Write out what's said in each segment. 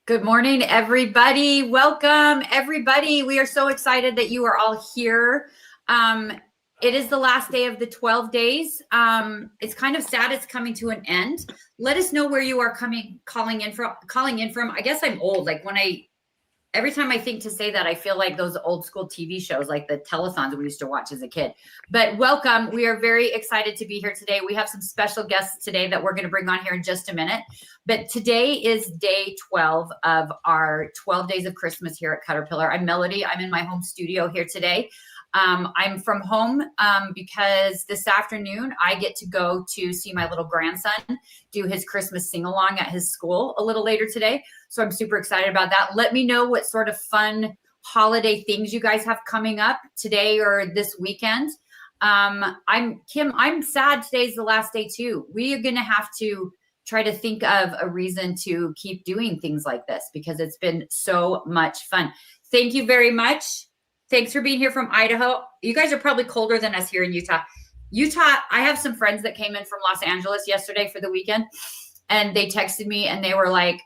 Good morning, everybody. Welcome, everybody. We are so excited that you are all here. It is the last day of the 12 days. It's kind of sad it's coming to an end. Let us know where you are calling in from. I guess I'm old. Like every time I think to say that, I feel like those old school TV shows, like the telethons we used to watch as a kid. But welcome. We are very excited to be here today. We have some special guests today that we're going to bring on here in just a minute. But today is day 12 of our 12 days of Christmas here at CutterPillar. I'm Melody. I'm in my home studio here today. I'm from home because this afternoon I get to go to see my little grandson do his Christmas sing-along at his school a little later today. So I'm super excited about that. Let me know what sort of fun holiday things you guys have coming up today or this weekend. I'm sad today's the last day too. We are going to have to try to think of a reason to keep doing things like this because it's been so much fun. Thank you very much. Thanks for being here from Idaho. You guys are probably colder than us here in Utah. I have some friends that came in from Los Angeles yesterday for the weekend, and they texted me and they were like,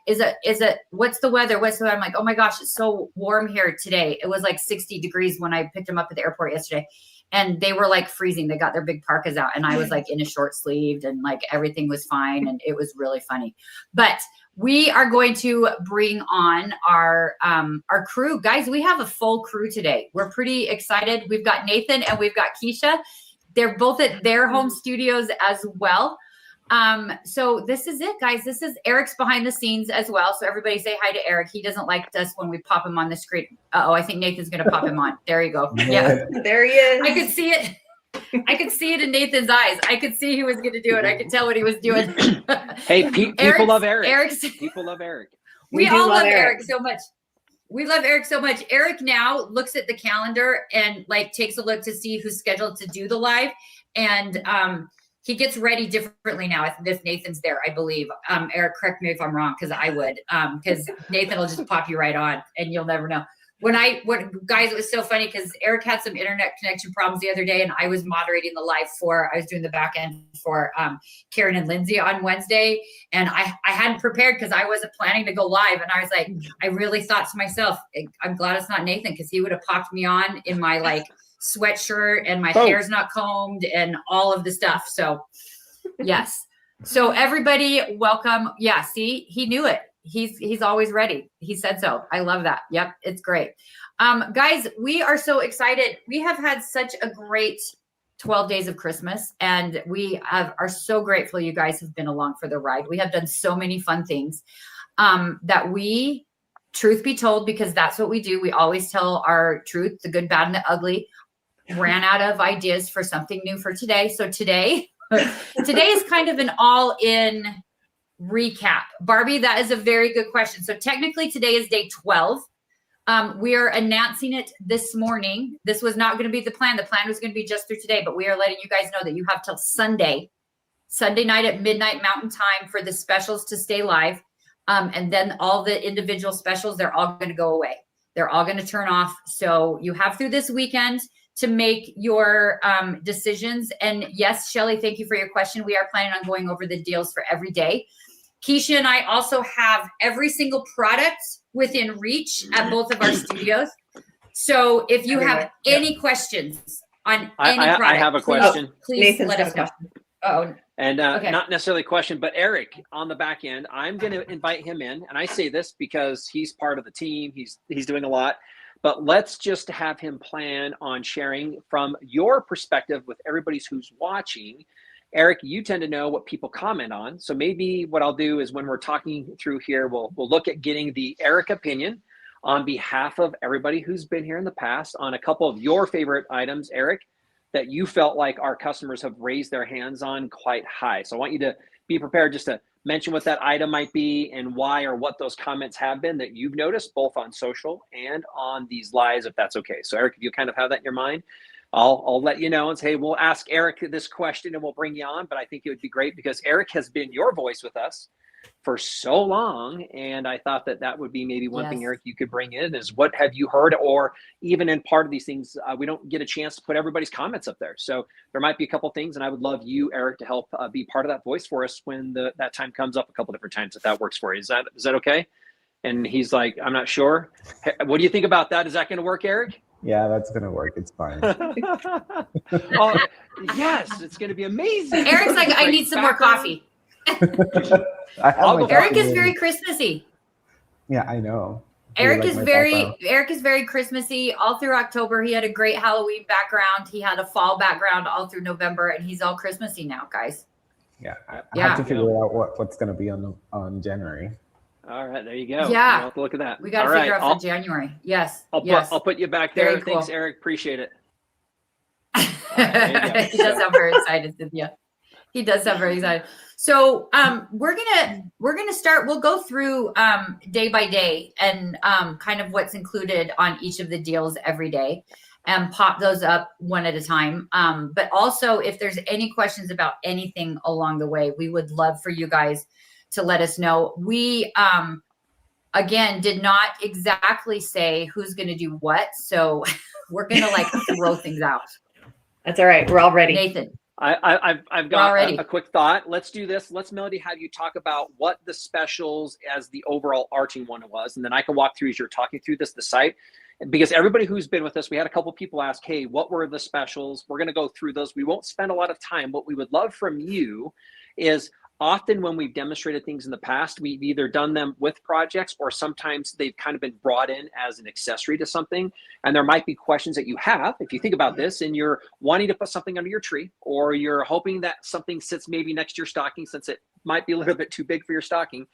what's the weather? I'm like, oh my gosh, it's so warm here today. It was like 60 degrees when I picked them up at the airport yesterday. And they were like freezing. They got their big parkas out and I was like in a short sleeved and like everything was fine. And it was really funny. But we are going to bring on our crew. Guys, we have a full crew today. We're pretty excited. We've got Nathan and we've got Keisha. They're both at their home studios as well. So this is it, guys. This is Eric's behind the scenes as well. So everybody say hi to Eric. He doesn't like us when we pop him on the screen. I think Nathan's going to pop him on. There you go. Yeah, there he is. I could see it. I could see it in Nathan's eyes. I could see he was going to do it. I could tell what he was doing. Hey, people love Eric. People love Eric. We all love Eric so much. We love Eric so much. Eric now looks at the calendar and like takes a look to see who's scheduled to do the live. And he gets ready differently now if Nathan's there, I believe. Eric, correct me if I'm wrong, because I would. Because Nathan will just pop you right on and you'll never know. Guys, it was so funny because Eric had some internet connection problems the other day and I was moderating the live I was doing the back end for Karen and Lindsay on Wednesday. And I hadn't prepared because I wasn't planning to go live. And I was like, I really thought to myself, I'm glad it's not Nathan because he would have popped me on in my like sweatshirt and my hair's not combed and all of the stuff. So yes. So everybody welcome. Yeah. See, he knew it. He's always ready. He said so. I love that. Yep. It's great. Guys, we are so excited. We have had such a great 12 days of Christmas and are so grateful you guys have been along for the ride. We have done so many fun things that we, truth be told, because that's what we do. We always tell our truth, the good, bad, and the ugly. Ran out of ideas for something new for today. So today is kind of an all-in recap. Barbie, that is a very good question. So technically today is day 12. We are announcing it this morning. This was not going to be the plan. The plan was going to be just through today, but we are letting you guys know that you have till Sunday night at midnight Mountain Time for the specials to stay live. And then all the individual specials, they're all going to go away. They're all going to turn off. So you have through this weekend to make your decisions. And yes, Shelly, thank you for your question. We are planning on going over the deals for every day. Keisha and I also have every single product within reach at both of our studios. So if you have any questions on any product, I have a question. Please let us know. Oh, and okay. Not necessarily a question, but Eric on the back end, I'm going to invite him in. And I say this because he's part of the team. He's doing a lot. But let's just have him plan on sharing from your perspective with everybody who's watching. Eric, you tend to know what people comment on. So maybe what I'll do is when we're talking through here, we'll look at getting the Eric opinion on behalf of everybody who's been here in the past on a couple of your favorite items, Eric, that you felt like our customers have raised their hands on quite high. So I want you to be prepared just to mention what that item might be and why or what those comments have been that you've noticed both on social and on these lives, if that's okay. So Eric, if you kind of have that in your mind, I'll let you know and say, we'll ask Eric this question and we'll bring you on. But I think it would be great because Eric has been your voice with us for so long. And I thought that would be maybe one thing, Eric, you could bring in is what have you heard, or even in part of these things, we don't get a chance to put everybody's comments up there. So there might be a couple things, and I would love you, Eric, to help be part of that voice for us when that time comes up a couple different times, if that works for you. Is that okay? And he's like, I'm not sure. What do you think about that? Is that going to work, Eric? Yeah, that's going to work. It's fine. Oh, yes, it's going to be amazing. Eric's like, I need some more coffee. Eric is very Christmassy. Yeah, I know. Eric is very Christmassy. All through October, he had a great Halloween background. He had a fall background all through November, and he's all Christmassy now, guys. Yeah, I have to figure out what's going to be on January. All right, there you go. Yeah, we'll have to look at that. We got to figure out for January. Yes, I'll put you back there. Very Thanks, cool. Eric. Appreciate it. He does sound very excited, Cynthia. He does sound very excited. So we're gonna start. We'll go through day by day and kind of what's included on each of the deals every day, and pop those up one at a time. But also, if there's any questions about anything along the way, we would love for you guys to let us know. We again did not exactly say who's going to do what, so we're going to like throw things out. That's all right. We're all ready. Nathan. I've got a quick thought. Let's do this. Let's, Melody, have you talk about what the specials as the overall arching one was, and then I can walk through as you're talking through this, the site. Because everybody who's been with us, we had a couple people ask, hey, what were the specials? We're going to go through those. We won't spend a lot of time. What we would love from you is, often when we've demonstrated things in the past, we've either done them with projects or sometimes they've kind of been brought in as an accessory to something. And there might be questions that you have, if you think about this, and you're wanting to put something under your tree, or you're hoping that something sits maybe next to your stocking since it might be a little bit too big for your stocking.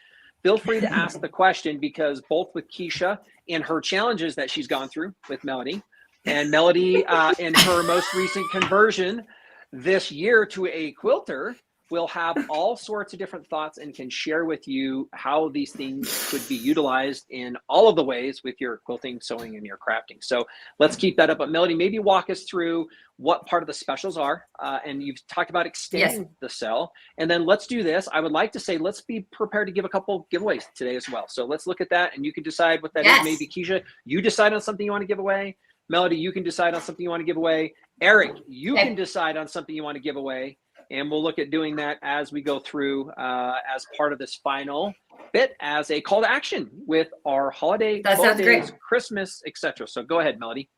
Feel free to ask the question, because both with Keisha and her challenges that she's gone through with Melody, and Melody in her most recent conversion this year to a quilter, will have all sorts of different thoughts and can share with you how these things could be utilized in all of the ways with your quilting, sewing, and your crafting. So let's keep that up. But Melody, maybe walk us through what part of the specials are. And you've talked about extending the sell. And then let's do this. I would like to say, let's be prepared to give a couple giveaways today as well. So let's look at that, and you can decide what that is. Maybe Keisha, you decide on something you want to give away. Melody, you can decide on something you want to give away. Eric, you can decide on something you want to give away. And we'll look at doing that as we go through as part of this final bit as a call to action with our holiday, great. Christmas, etc. So go ahead, Melody.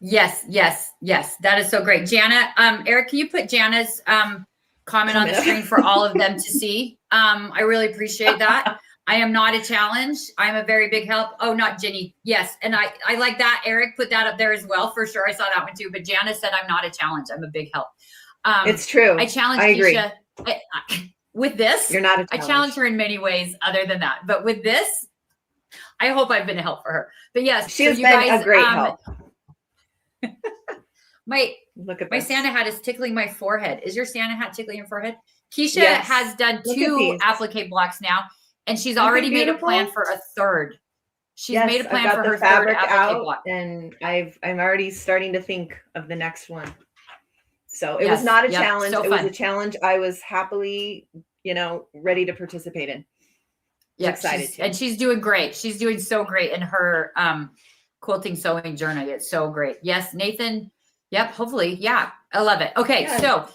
Yes. That is so great. Jana, Eric, can you put Jana's comment on the screen for all of them to see? I really appreciate that. I am not a challenge. I'm a very big help. Oh, not Jenny. Yes. And I like that. Eric put that up there as well, for sure. I saw that one too. But Jana said, I'm not a challenge. I'm a big help. It's true. I challenge Keisha with this. You're not a challenge. I challenge her in many ways other than that. But with this, I hope I've been a help for her. But yes, she has been a great help. My Santa hat is tickling my forehead. Is your Santa hat tickling your forehead? Keisha has done 2 applique blocks now, and she's already made a plan for a third. She's made a plan for her third applique block. And I'm already starting to think of the next one. So it was not a challenge. It was a challenge I was happily, ready to participate in. Excited. And she's doing great. She's doing so great in her quilting sewing journey. It's so great. Yes, Nathan. Yep. Hopefully. Yeah. I love it. Okay. So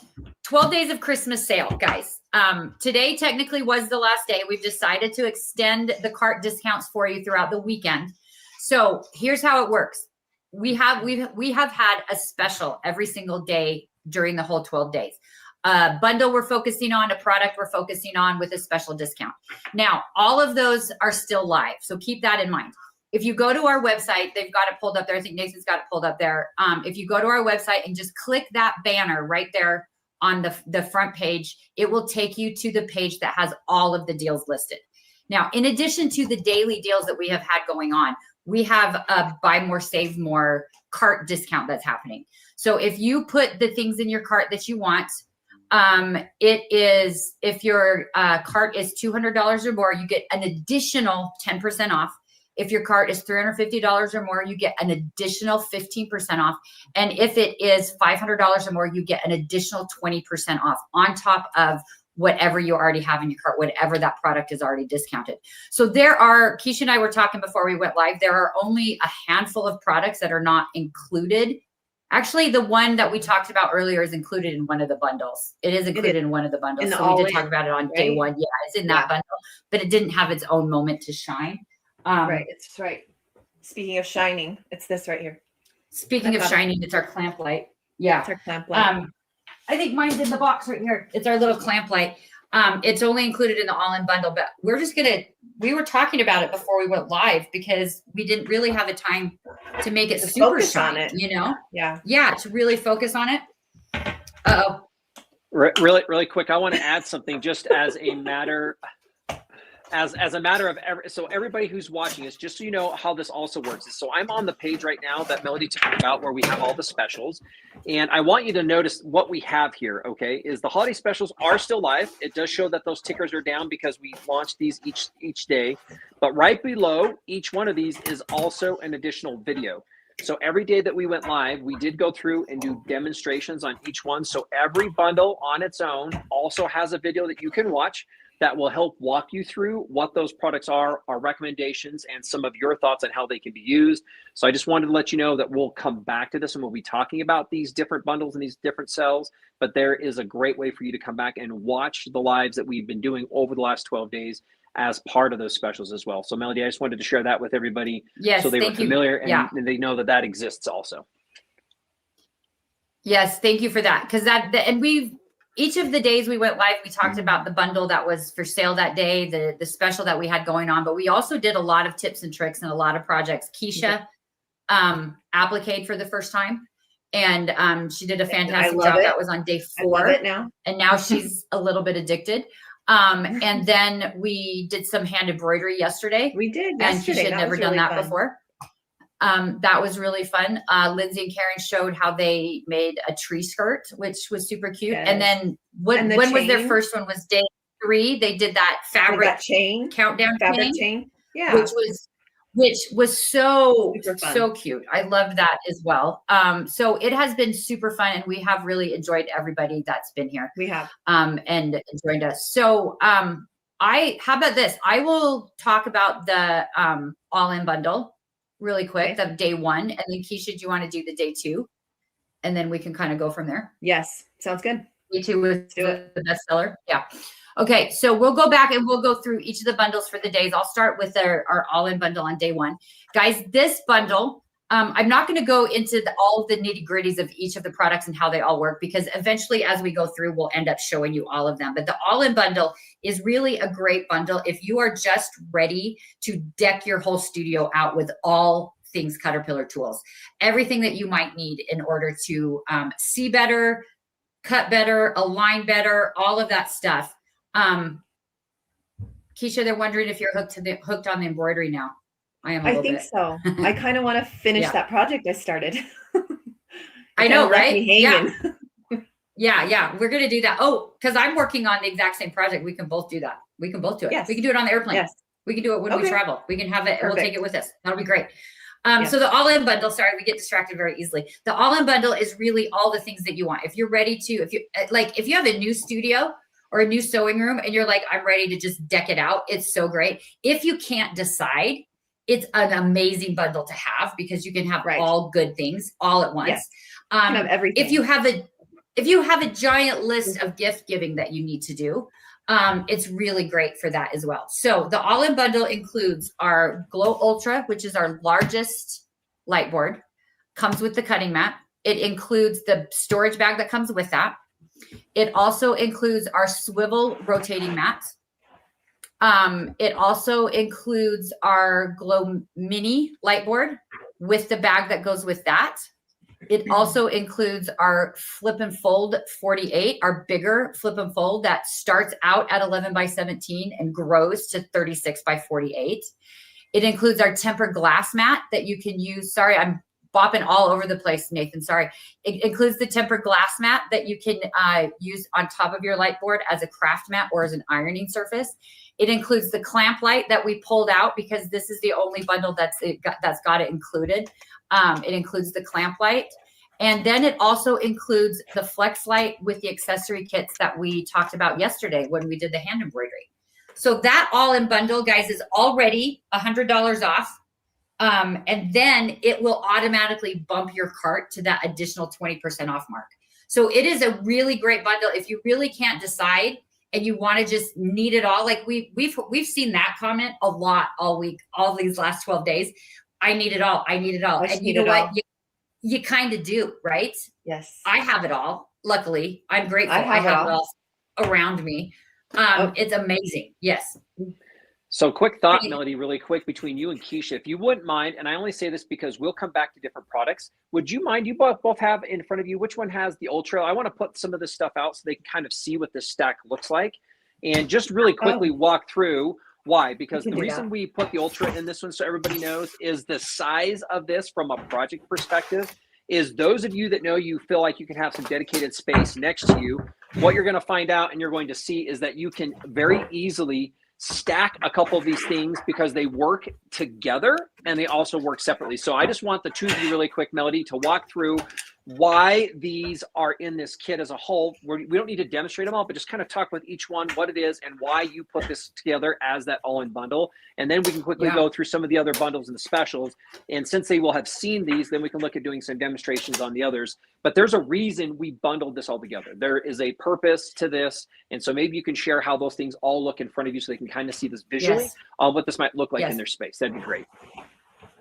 12 days of Christmas sale, guys. Today technically was the last day. We've decided to extend the cart discounts for you throughout the weekend. So here's how it works. We have had a special every single day during the whole 12 days. A bundle we're focusing on, a product we're focusing on with a special discount. Now, all of those are still live. So keep that in mind. If you go to our website, they've got it pulled up there. I think Nathan's got it pulled up there. If you go to our website and just click that banner right there on the front page, it will take you to the page that has all of the deals listed. Now, in addition to the daily deals that we have had going on, we have a buy more, save more cart discount that's happening. So if you put the things in your cart that you want, it is, if your cart is $200 or more, you get an additional 10% off. If your cart is $350 or more, you get an additional 15% off. And if it is $500 or more, you get an additional 20% off on top of whatever you already have in your cart, whatever that product is already discounted. So Keisha and I were talking before we went live, there are only a handful of products that are not included. Actually, the one that we talked about earlier is included in one of the bundles. It is included in one of the bundles. So we did talk about it on day one. Yeah, it's in that bundle, but it didn't have its own moment to shine. Right. It's right. Speaking of shining, it's this right here. Speaking of shining, it's our clamp light. Yeah. It's our clamp light. I think mine's in the box right here. It's our little clamp light. It's only included in the all-in bundle, but we were talking about it before we went live because we didn't really have the time to make it super shiny, you know? Yeah. Yeah, to really focus on it. Uh-oh. Really quick, I want to add something just as a matter of so everybody who's watching this, just so you know how this also works. So I'm on the page right now that Melody talked about where we have all the specials. And I want you to notice what we have here, okay, is the holiday specials are still live. It does show that those tickers are down because we launched these each day. But right below each one of these is also an additional video. So every day that we went live, we did go through and do demonstrations on each one. So every bundle on its own also has a video that you can watch that will help walk you through what those products are, our recommendations, and some of your thoughts on how they can be used. So I just wanted to let you know that we'll come back to this and we'll be talking about these different bundles and these different cells, but there is a great way for you to come back and watch the lives that we've been doing over the last 12 days as part of those specials as well. So Melody, I just wanted to share that with everybody so they were familiar and they know that exists also. Yes, thank you for that. Because each of the days we went live, we talked about the bundle that was for sale that day, the special that we had going on, but we also did a lot of tips and tricks and a lot of projects. Keisha appliqued for the first time, and she did a fantastic job. That was on day 4. I love it now. And now she's a little bit addicted. And then we did some hand embroidery yesterday. We did and Keisha had never done that before. That was really fun. Lindsay and Karen showed how they made a tree skirt, which was super cute. Yes. And then when was their first one? Was day 3. They did that fabric countdown chain. Yeah. Which was so cute. I loved that as well. So it has been super fun, and we have really enjoyed everybody that's been here. We have and joined us. So how about this? I will talk about the all-in bundle really quick, the day 1, and then Keisha, do you want to do the day 2? And then we can kind of go from there. Yes, sounds good. Day 2 was the bestseller. Yeah. Okay, so we'll go back and we'll go through each of the bundles for the days. I'll start with our all-in bundle on day 1. Guys, this bundle, I'm not going to go into all the nitty-gritties of each of the products and how they all work, because eventually as we go through, we'll end up showing you all of them. But the all-in bundle is really a great bundle if you are just ready to deck your whole studio out with all things CutterPillar tools. Everything that you might need in order to see better, cut better, align better, all of that stuff. Keisha, they're wondering if you're hooked on the embroidery now. I am. I think so. I kind of want to finish that project I started. I know, right? Yeah. We're gonna do that. Oh, because I'm working on the exact same project. We can both do that. We can both do it. Yes. We can do it on the airplane. Yes. We can do it when we travel. We can have it. Perfect. We'll take it with us. That'll be great. So the all-in bundle, sorry, we get distracted very easily. The all-in bundle is really all the things that you want. If you're ready to, if you have a new studio or a new sewing room and you're like, I'm ready to just deck it out, it's so great. If you can't decide, it's an amazing bundle to have because you can have all good things all at once. Yes. Have everything. If you have a giant list of gift giving that you need to do, it's really great for that as well. So the all-in bundle includes our Glow Ultra, which is our largest light board, comes with the cutting mat. It includes the storage bag that comes with that. It also includes our swivel rotating mat. It also includes our Glow Mini light board with the bag that goes with that. It also includes our flip and fold 48, our bigger flip and fold that starts out at 11 by 17 and grows to 36 by 48. It includes our tempered glass mat that you can use. Sorry, I'm bopping all over the place, Nathan. Sorry. It includes the tempered glass mat that you can use on top of your light board as a craft mat or as an ironing surface. It includes the clamp light that we pulled out because this is the only bundle that's got it included. It includes the clamp light. And then it also includes the flex light with the accessory kits that we talked about yesterday when we did the hand embroidery. So that all-in bundle, guys, is already $100 off. And then it will automatically bump your cart to that additional 20% off mark. So it is a really great bundle. If you really can't decide, and you want to just need it all. Like we've seen that comment a lot all week, all these last 12 days. I need it all. I need it all. And you know what? You kind of do, right? Yes. I have it all. Luckily, I'm grateful. I have it all around me. It's amazing. Yes. So quick thought, Melody, really quick between you and Keisha, if you wouldn't mind, and I only say this because we'll come back to different products. Would you mind, you both have in front of you, which one has the Ultra? I want to put some of this stuff out so they can kind of see what this stack looks like and just really quickly walk through why. Because the reason we put the Ultra in this one, so everybody knows, is the size of this from a project perspective is those of you that know you feel like you can have some dedicated space next to you. What you're going to find out and you're going to see is that you can very easily stack a couple of these things because they work together and they also work separately. So I just want the two of you really quick, Melody, to walk through why these are in this kit as a whole. We don't need to demonstrate them all, but just kind of talk with each one, what it is and why you put this together as that all-in bundle. And then we can quickly go through some of the other bundles and the specials. And since they will have seen these, then we can look at doing some demonstrations on the others. But there's a reason we bundled this all together. There is a purpose to this. And so maybe you can share how those things all look in front of you so they can kind of see this visually on what this might look like in their space. That'd be great.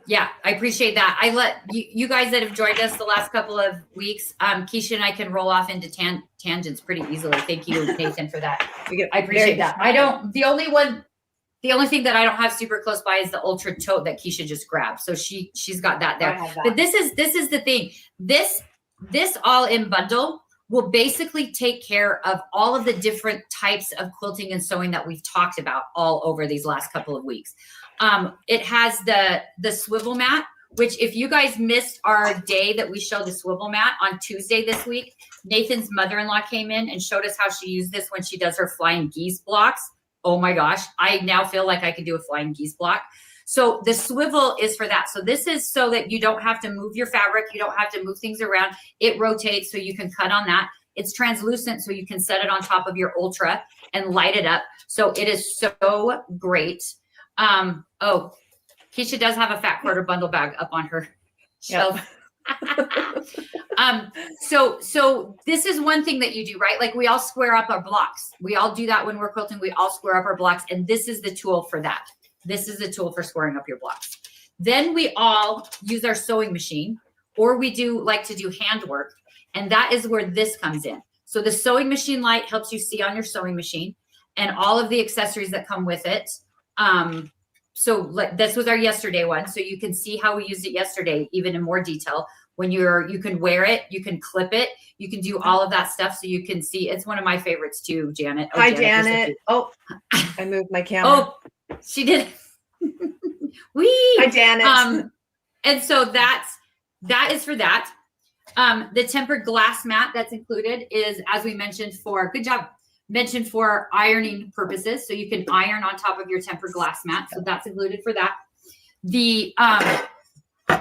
Yeah, I appreciate that. I let you guys that have joined us the last couple of weeks, Keisha and I can roll off into tangents pretty easily. Thank you, Nathan, for that. I appreciate that. The only thing that I don't have super close by is the Ultra tote that Keisha just grabbed. So she's got that there. But this is the thing. This all-in bundle will basically take care of all of the different types of quilting and sewing that we've talked about all over these last couple of weeks. It has the swivel mat, which if you guys missed our day that we showed the swivel mat on Tuesday this week, Nathan's mother-in-law came in and showed us how she used this when she does her flying geese blocks. Oh my gosh, I now feel like I could do a flying geese block. So the swivel is for that. So this is so that you don't have to move your fabric. You don't have to move things around. It rotates so you can cut on that. It's translucent so you can set it on top of your Ultra and light it up. So it is so great. Oh, Keisha does have a fat quarter bundle bag up on her shelf. So this is one thing that you do, right? Like we all square up our blocks. We all do that when we're quilting. We all square up our blocks. And this is the tool for that. This is the tool for squaring up your blocks. Then we all use our sewing machine, or we do like to do handwork. And that is where this comes in. So the sewing machine light helps you see on your sewing machine and all of the accessories that come with it. So this was our yesterday one. So you can see how we used it yesterday, even in more detail. When you can wear it, you can clip it, you can do all of that stuff. So you can see, it's one of my favorites too, Janet. Hi, Janet. Oh, I moved my camera. Oh, she did. Hi, Janet. And so that is for that. The tempered glass mat that's included is, as we mentioned, mentioned for ironing purposes. So you can iron on top of your tempered glass mat. So that's included for that. The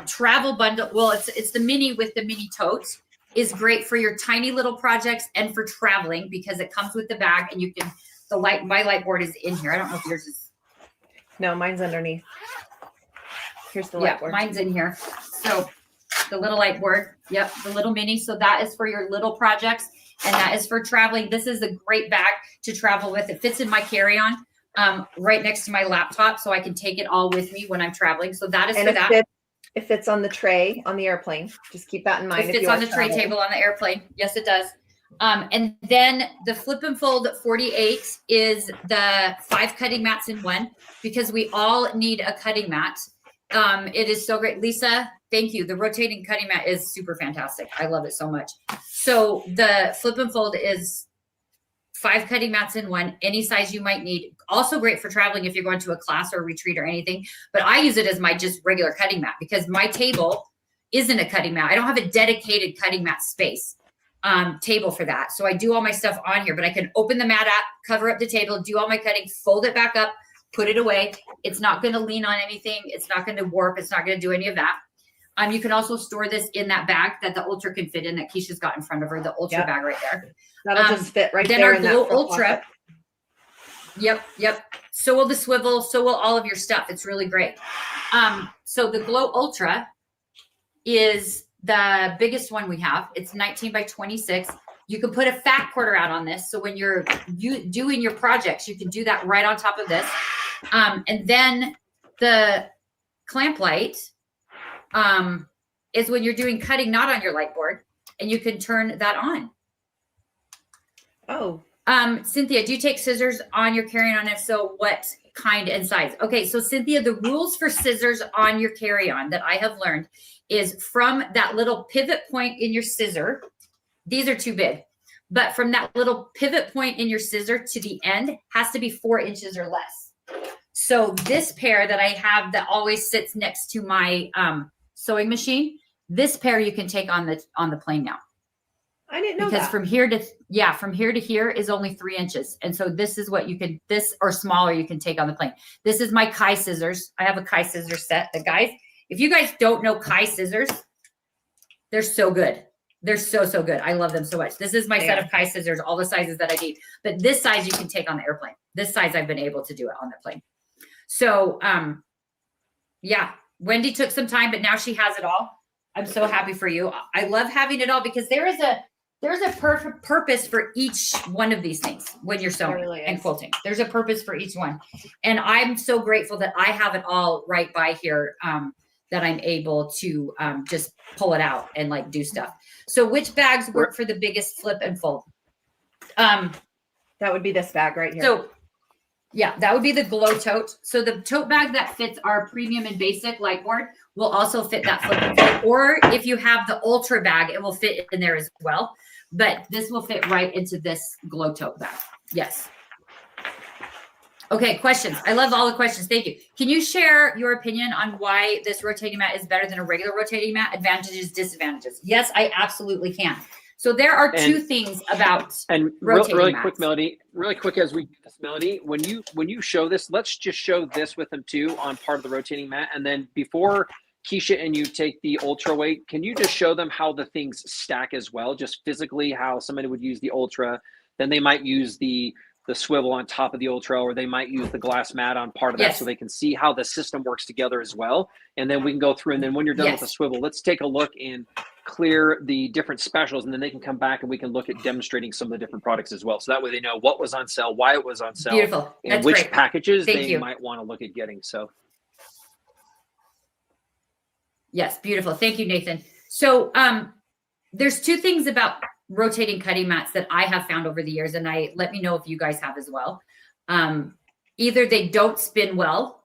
travel bundle, well, it's the mini with the mini totes, is great for your tiny little projects and for traveling because it comes with the bag and you can, my light board is in here. I don't know if yours is. No, mine's underneath. Here's the light board. Mine's in here. So the little light board, the little mini. So that is for your little projects. And that is for traveling. This is a great bag to travel with. It fits in my carry-on right next to my laptop, so I can take it all with me when I'm traveling. So that is for that. It fits on the tray on the airplane. Just keep that in mind. It fits on the tray table on the airplane. Yes, it does. And then the Flip and Fold 48 is the 5 cutting mats in one because we all need a cutting mat. It is so great. Lisa, thank you. The rotating cutting mat is super fantastic. I love it so much. So the Flip and Fold is 5 cutting mats in one, any size you might need. Also great for traveling if you're going to a class or a retreat or anything. But I use it as my just regular cutting mat because my table isn't a cutting mat. I don't have a dedicated cutting mat space table for that. So I do all my stuff on here, but I can open the mat up, cover up the table, do all my cutting, fold it back up, put it away. It's not going to lean on anything. It's not going to warp. It's not going to do any of that. You can also store this in that bag that the Ultra can fit in that Keisha's got in front of her, the Ultra bag right there. That'll just fit right then there. Then our Glow Ultra. Yep. So will the swivel. So will all of your stuff. It's really great. So the Glow Ultra is the biggest one we have. It's 19 by 26. You can put a fat quarter out on this. So when you're doing your projects, you can do that right on top of this. And then the clamp light is when you're doing cutting, not on your light board, and you can turn that on. Oh. Cynthia, do you take scissors on your carry-on? If so, what kind and size? Okay, so Cynthia, the rules for scissors on your carry-on that I have learned is from that little pivot point in your scissor. These are too big, but from that little pivot point in your scissor to the end has to be 4 inches or less. So this pair that I have that always sits next to my sewing machine, this pair you can take on the plane now. I didn't know because that. from here to here is only 3 inches. And so this is what you can, this or smaller, you can take on the plane. This is my Kai scissors. I have a Kai scissors set. The guys, if you guys don't know Kai scissors, they're so good. They're so, so good. I love them so much. This is my set of Kai scissors, all the sizes that I need. But this size you can take on the airplane. This size I've been able to do it on the plane. So, yeah, Wendy took some time, but now she has it all. I'm so happy for you. I love having it all because there's a perfect purpose for each one of these things when you're sewing really and quilting. There's a purpose for each one. And I'm so grateful that I have it all right by here, that I'm able to just pull it out and like do stuff. So which bags work for the biggest flip and fold? That would be this bag right here. So yeah, that would be the glow tote. So the tote bag that fits our premium and basic light board will also fit that flip and fold. Or if you have the ultra bag, it will fit in there as well. But this will fit right into this glow tote bag. Yes. Okay, questions. I love all the questions. Thank you. Can you share your opinion on why this rotating mat is better than a regular rotating mat? Advantages, disadvantages. Yes, I absolutely can. So there are two things about really quick, Melody. Really quick as we do this, Melody. When you show this, let's just show this with them too on part of the rotating mat, and then before Keisha and you take the ultra weight, can you just show them how the things stack as well, just physically how somebody would use the ultra, then they might use the swivel on top of the ultra, or they might use the glass mat on part of that, so they can see how the system works together as well. And then we can go through, and then when you're done with the swivel, let's take a look and clear the different specials, and then they can come back and we can look at demonstrating some of the different products as well. So that way they know what was on sale, why it was on sale, beautiful, and which packages they might want to look at getting. So yes, beautiful. Thank you, Nathan. So there's two things about rotating cutting mats that I have found over the years, and let me know if you guys have as well. Either they don't spin well,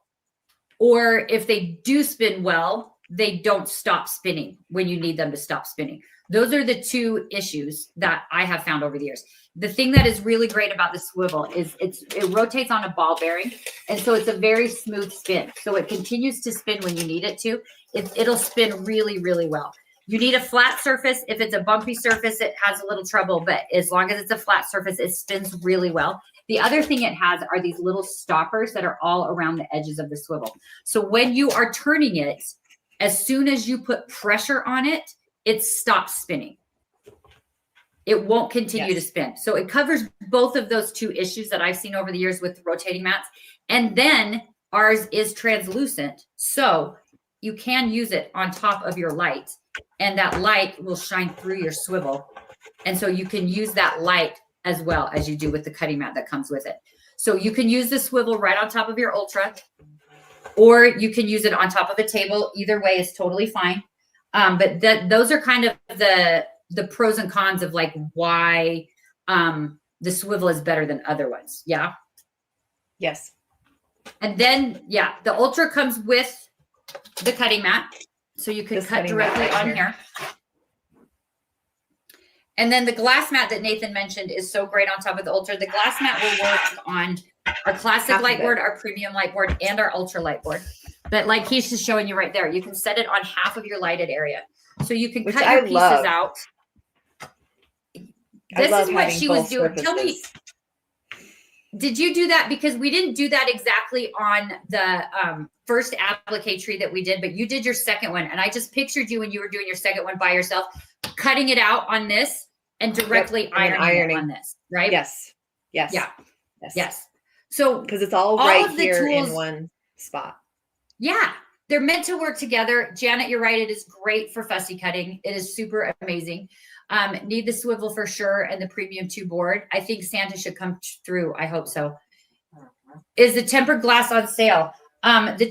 or if they do spin well, they don't stop spinning when you need them to stop spinning. Those are the two issues that I have found over the years. The thing that is really great about the swivel is it rotates on a ball bearing. And so it's a very smooth spin. So it continues to spin when you need it to. It'll spin really, really well. You need a flat surface. If it's a bumpy surface, it has a little trouble, but as long as it's a flat surface, it spins really well. The other thing it has are these little stoppers that are all around the edges of the swivel. So when you are turning it, as soon as you put pressure on it, it stops spinning. It won't continue to spin. So it covers both of those two issues that I've seen over the years with rotating mats. And then ours is translucent. So you can use it on top of your light, and that light will shine through your swivel. And so you can use that light as well as you do with the cutting mat that comes with it. So you can use the swivel right on top of your ultra, or you can use it on top of a table. Either way is totally fine. But those are kind of the pros and cons of like why the swivel is better than other ones. Yeah. Yes. And then, yeah, the ultra comes with the cutting mat. So you can cut directly on here. And then the glass mat that Nathan mentioned is so great on top of the ultra. The glass mat will work on our classic light board, our premium light board, and our ultra light board. But like he's just showing you right there, you can set it on half of your lighted area. So you can cut your pieces out. This is what she was doing. Tell me, did you do that? Because we didn't do that exactly on the first applique that we did, but you did your second one. And I just pictured you when you were doing your second one by yourself, cutting it out on this and directly ironing on this, right? Yes. Yes. Yeah. Yes. So because it's all right here in one spot. Yeah. They're meant to work together. Janet, you're right. It is great for fussy cutting. It is super amazing. Need the swivel for sure and the premium 2 board. I think Santa should come through. I hope so. Is the tempered glass on sale? The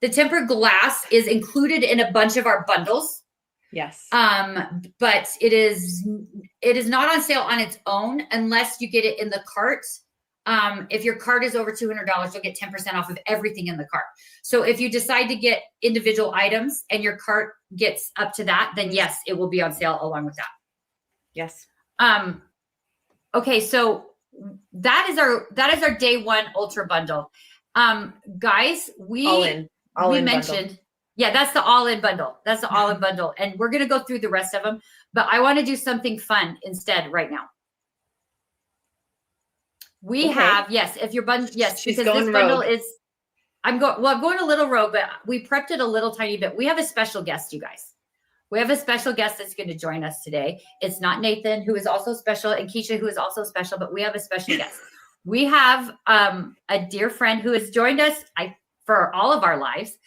tempered glass is included in a bunch of our bundles. Yes. But it is not on sale on its own unless you get it in the cart. If your cart is over $200, you'll get 10% off of everything in the cart. So if you decide to get individual items and your cart gets up to that, then yes, it will be on sale along with that. Yes. Okay, so that is our day 1 ultra bundle. Guys, we mentioned bundle. Yeah, that's the all-in bundle. That's the all-in bundle. And we're going to go through the rest of them, but I want to do something fun instead right now. We have, yes, if your bundle, yes, She's because this rogue. bundle is, I'm going a little rogue, but we prepped it a little tiny bit. We have a special guest, you guys. We have a special guest that's going to join us today. It's not Nathan, who is also special, and Keisha, who is also special, but we have a special guest. We have a dear friend who has joined us for all of our lives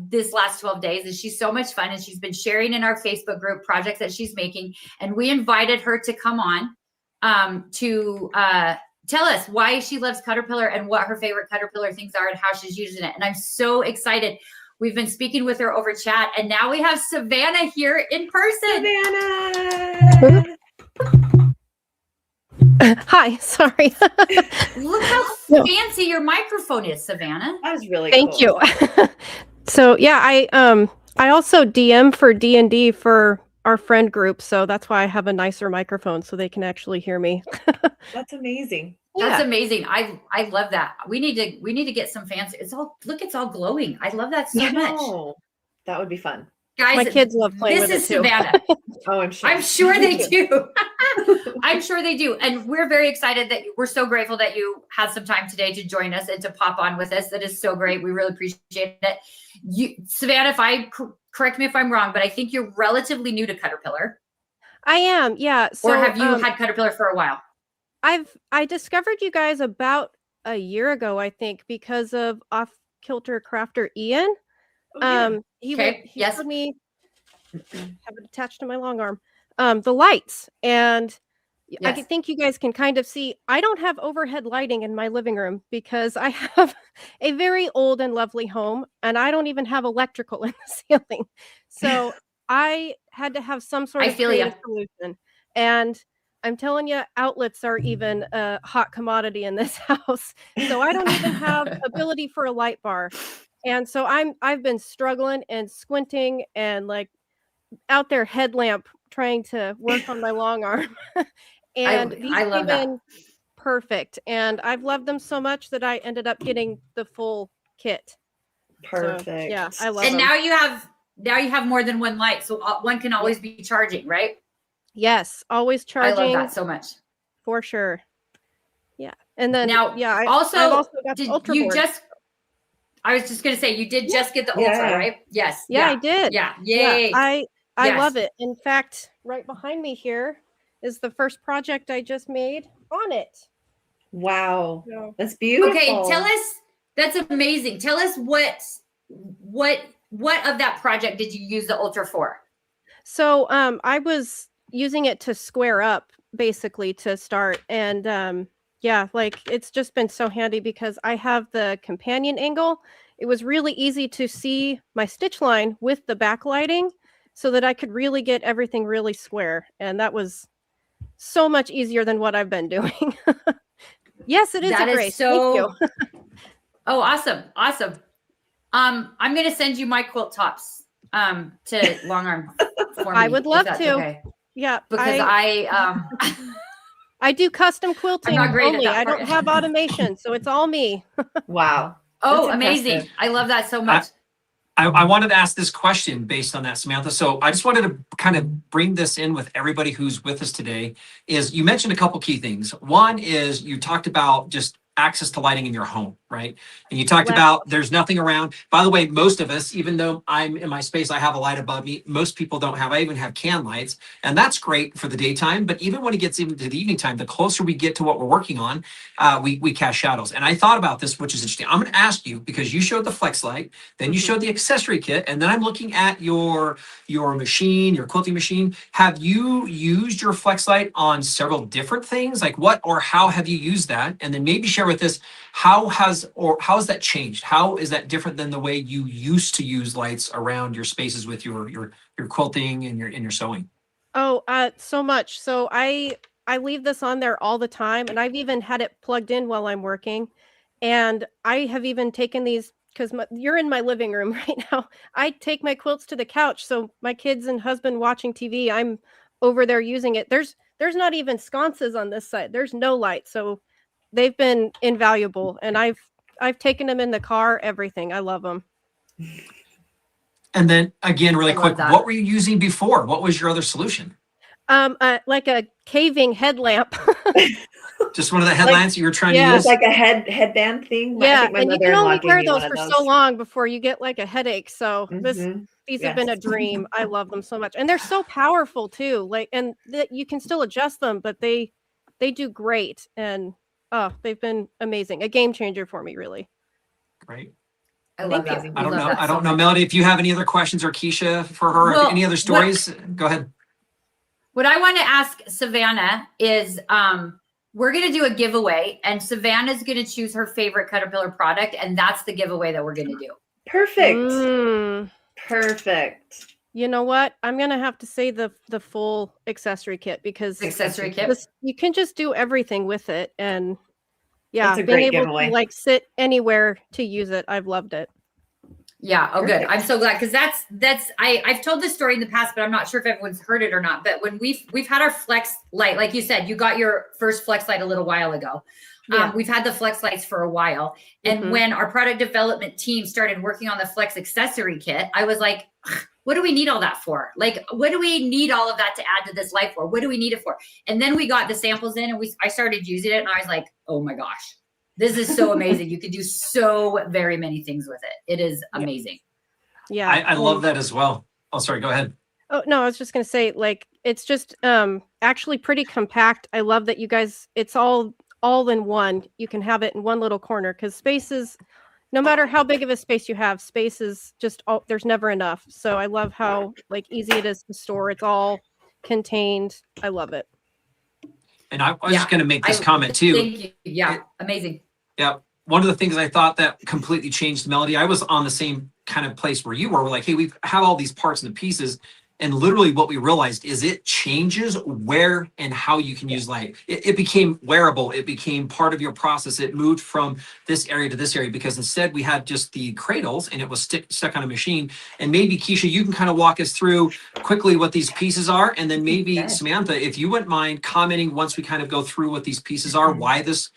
this last 12 days. And she's so much fun. And she's been sharing in our Facebook group projects that she's making. And we invited her to come on to tell us why she loves CutterPillar and what her favorite CutterPillar things are and how she's using it. And I'm so excited. We've been speaking with her over chat, and now we have Savannah here in person. Savannah! Hi, sorry. Look how fancy your microphone is, Savannah. That was really Thank cool. you. So yeah, I also DM for D&D for our friend group, so that's why I have a nicer microphone so they can actually hear me. That's amazing. That's amazing. I love that. We need to get some fancy. It's all glowing. I love that so much. That would be fun. Guys, my kids love playing with it too. This is Savannah. Oh, I'm sure. I'm sure they do. I'm sure they do. And we're very excited that we're so grateful that you had some time today to join us and to pop on with us. That is so great. We really appreciate it. Savannah, correct me if I'm wrong, but I think you're relatively new to CutterPillar. I am, yeah. So, or have you had CutterPillar for a while? I discovered you guys about a year ago, I think, because of Off Kilter Crafter Ian. He told me, have it attached to my long arm, the lights. And I think you guys can kind of see, I don't have overhead lighting in my living room because I have a very old and lovely home, and I don't even have electrical in the ceiling. So I had to have some sort of creative solution. And I'm telling you, outlets are even a hot commodity in this house. So I don't even have ability for a light bar. And so I've been struggling and squinting and like out there headlamp trying to work on my long arm. And I love that. Perfect. And I've loved them so much that I ended up getting the full kit. Perfect. So, yeah, I love them. And now you have more than one light, so one can always be charging, right? Yes, always charging. I love that so much. For sure. Yeah. And then now, I've also got did the Ultra you board. I was just going to say, you did just get the Ultra, right? Yes. Yeah, I did. Yeah. Yay. Yeah, I love it. In fact, right behind me here is the first project I just made on it. Wow. So, that's beautiful. Okay, tell us, that's amazing. Tell us what of that project did you use the Ultra for? So I was using it to square up basically to start. And yeah, like it's just been so handy because I have the companion angle. It was really easy to see my stitch line with the backlighting so that I could really get everything really square. And that was so much easier than what I've been doing. Yes, it is a grace. Thank you. Oh, awesome. Awesome. I'm going to send you my quilt tops to long arm for me. I would love to. Okay. Yeah. Because I do custom quilting I'm not great only. at that I don't have automation, so it's all me. Wow. Oh, amazing. I love that so much. I wanted to ask this question based on that, Samantha. So I just wanted to kind of bring this in with everybody who's with us today. Is you mentioned a couple key things. One is you talked about just access to lighting in your home, right? And you talked about there's nothing around. By the way, most of us, even though I'm in my space, I have a light above me. Most people don't have. I even have can lights, and that's great for the daytime. But even when it gets into the evening time, the closer we get to what we're working on, we cast shadows. And I thought about this, which is interesting. I'm going to ask you because you showed the flex light, then you showed the accessory kit, and then I'm looking at your machine, your quilting machine. Have you used your flex light on several different things? Like what or how have you used that? And then maybe share with us how has that changed? How is that different than the way you used to use lights around your spaces with your quilting and your sewing? Oh, so much. So I leave this on there all the time, and I've even had it plugged in while I'm working. And I have even taken these because you're in my living room right now. I take my quilts to the couch, so my kids and husband watching TV, I'm over there using it. There's not even sconces on this side. There's no light, so they've been invaluable. And I've taken them in the car. Everything. I love them. And then again, really quick, what were you using before? What was your other solution? Like a caving headlamp. Just one of the headlamps you were trying to use? It's like a headband thing. Yeah, and you can only wear those for so long before you get like a headache. So these have been a dream. I love them so much. And they're so powerful too. Like, and you can still adjust them, but they do great. And they've been amazing. A game changer for me, really. Great. I love that. I don't know, Melody, if you have any other questions, or Keisha for her, well, any other stories, go ahead. What I want to ask Savannah is, we're going to do a giveaway, and Savannah's going to choose her favorite CutterPillar product, and that's the giveaway that we're going to do. Perfect. Perfect. You know what? I'm going to have to say the full accessory kit, because you can just do everything with it. And yeah, being able giveaway. To like sit anywhere to use it. I've loved it. Yeah. Oh, good. I'm so glad, because I've told this story in the past, but I'm not sure if everyone's heard it or not. But when we've had our flex light, like you said, you got your first flex light a little while ago. Yeah. We've had the flex lights for a while. And when our product development team started working on the flex accessory kit, I was like, what do we need all that for? Like, what do we need all of that to add to this light for? What do we need it for? And then we got the samples in, and I started using it, and I was like, oh my gosh, this is so amazing. You can do so very many things with it. It is amazing. Yeah. I love that as well. Oh, sorry, go ahead. Oh, no, I was just going to say, like, it's just actually pretty compact. I love that you guys, it's all in one. You can have it in one little corner, because spaces, no matter how big of a space you have, space is just, there's never enough. So I love how like easy it is to store. It's all contained. I love it. And I was just going to make this comment too. Thank you. Yeah. Amazing. Yeah. One of the things I thought that completely changed Melody, I was on the same kind of place where you were. We're like, hey, we have all these parts and the pieces. And literally what we realized is it changes where and how you can use light. It became wearable. It became part of your process. It moved from this area to this area, because instead we had just the cradles and it was stuck on a machine. And maybe Keisha, you can kind of walk us through quickly what these pieces are. And then maybe Samantha, if you wouldn't mind commenting once we kind of go through what these pieces are, why this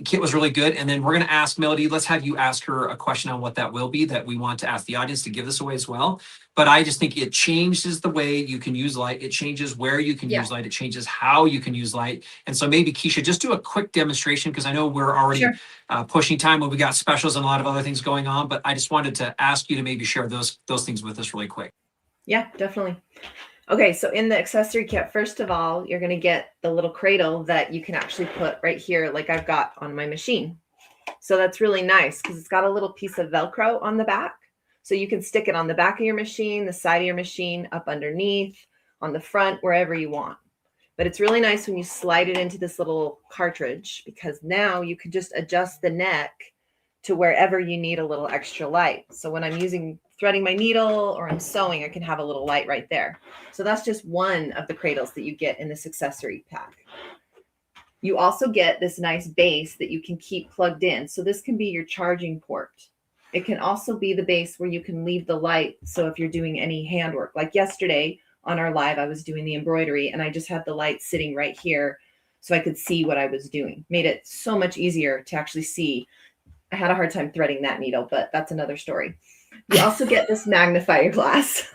kit was really good. And then we're going to ask Melody, let's have you ask her a question on what that will be that we want to ask the audience to give this away as well. But I just think it changes the way you can use light. It changes where you can use light. It changes how you can use light. And so maybe Keisha, just do a quick demonstration, because I know we're already pushing time when we got specials and a lot of other things going on. But I just wanted to ask you to maybe share those things with us really quick. Yeah, definitely. Okay, so in the accessory kit, first of all, you're going to get the little cradle that you can actually put right here, like I've got on my machine. So that's really nice, because it's got a little piece of Velcro on the back. So you can stick it on the back of your machine, the side of your machine, up underneath, on the front, wherever you want. But it's really nice when you slide it into this little cartridge, because now you can just adjust the neck to wherever you need a little extra light. So when I'm threading my needle or I'm sewing, I can have a little light right there. So that's just one of the cradles that you get in this accessory pack. You also get this nice base that you can keep plugged in. So this can be your charging port. It can also be the base where you can leave the light. So if you're doing any handwork, like yesterday on our live, I was doing the embroidery and I just had the light sitting right here so I could see what I was doing. Made it so much easier to actually see. I had a hard time threading that needle, but that's another story. You also get this magnifying glass.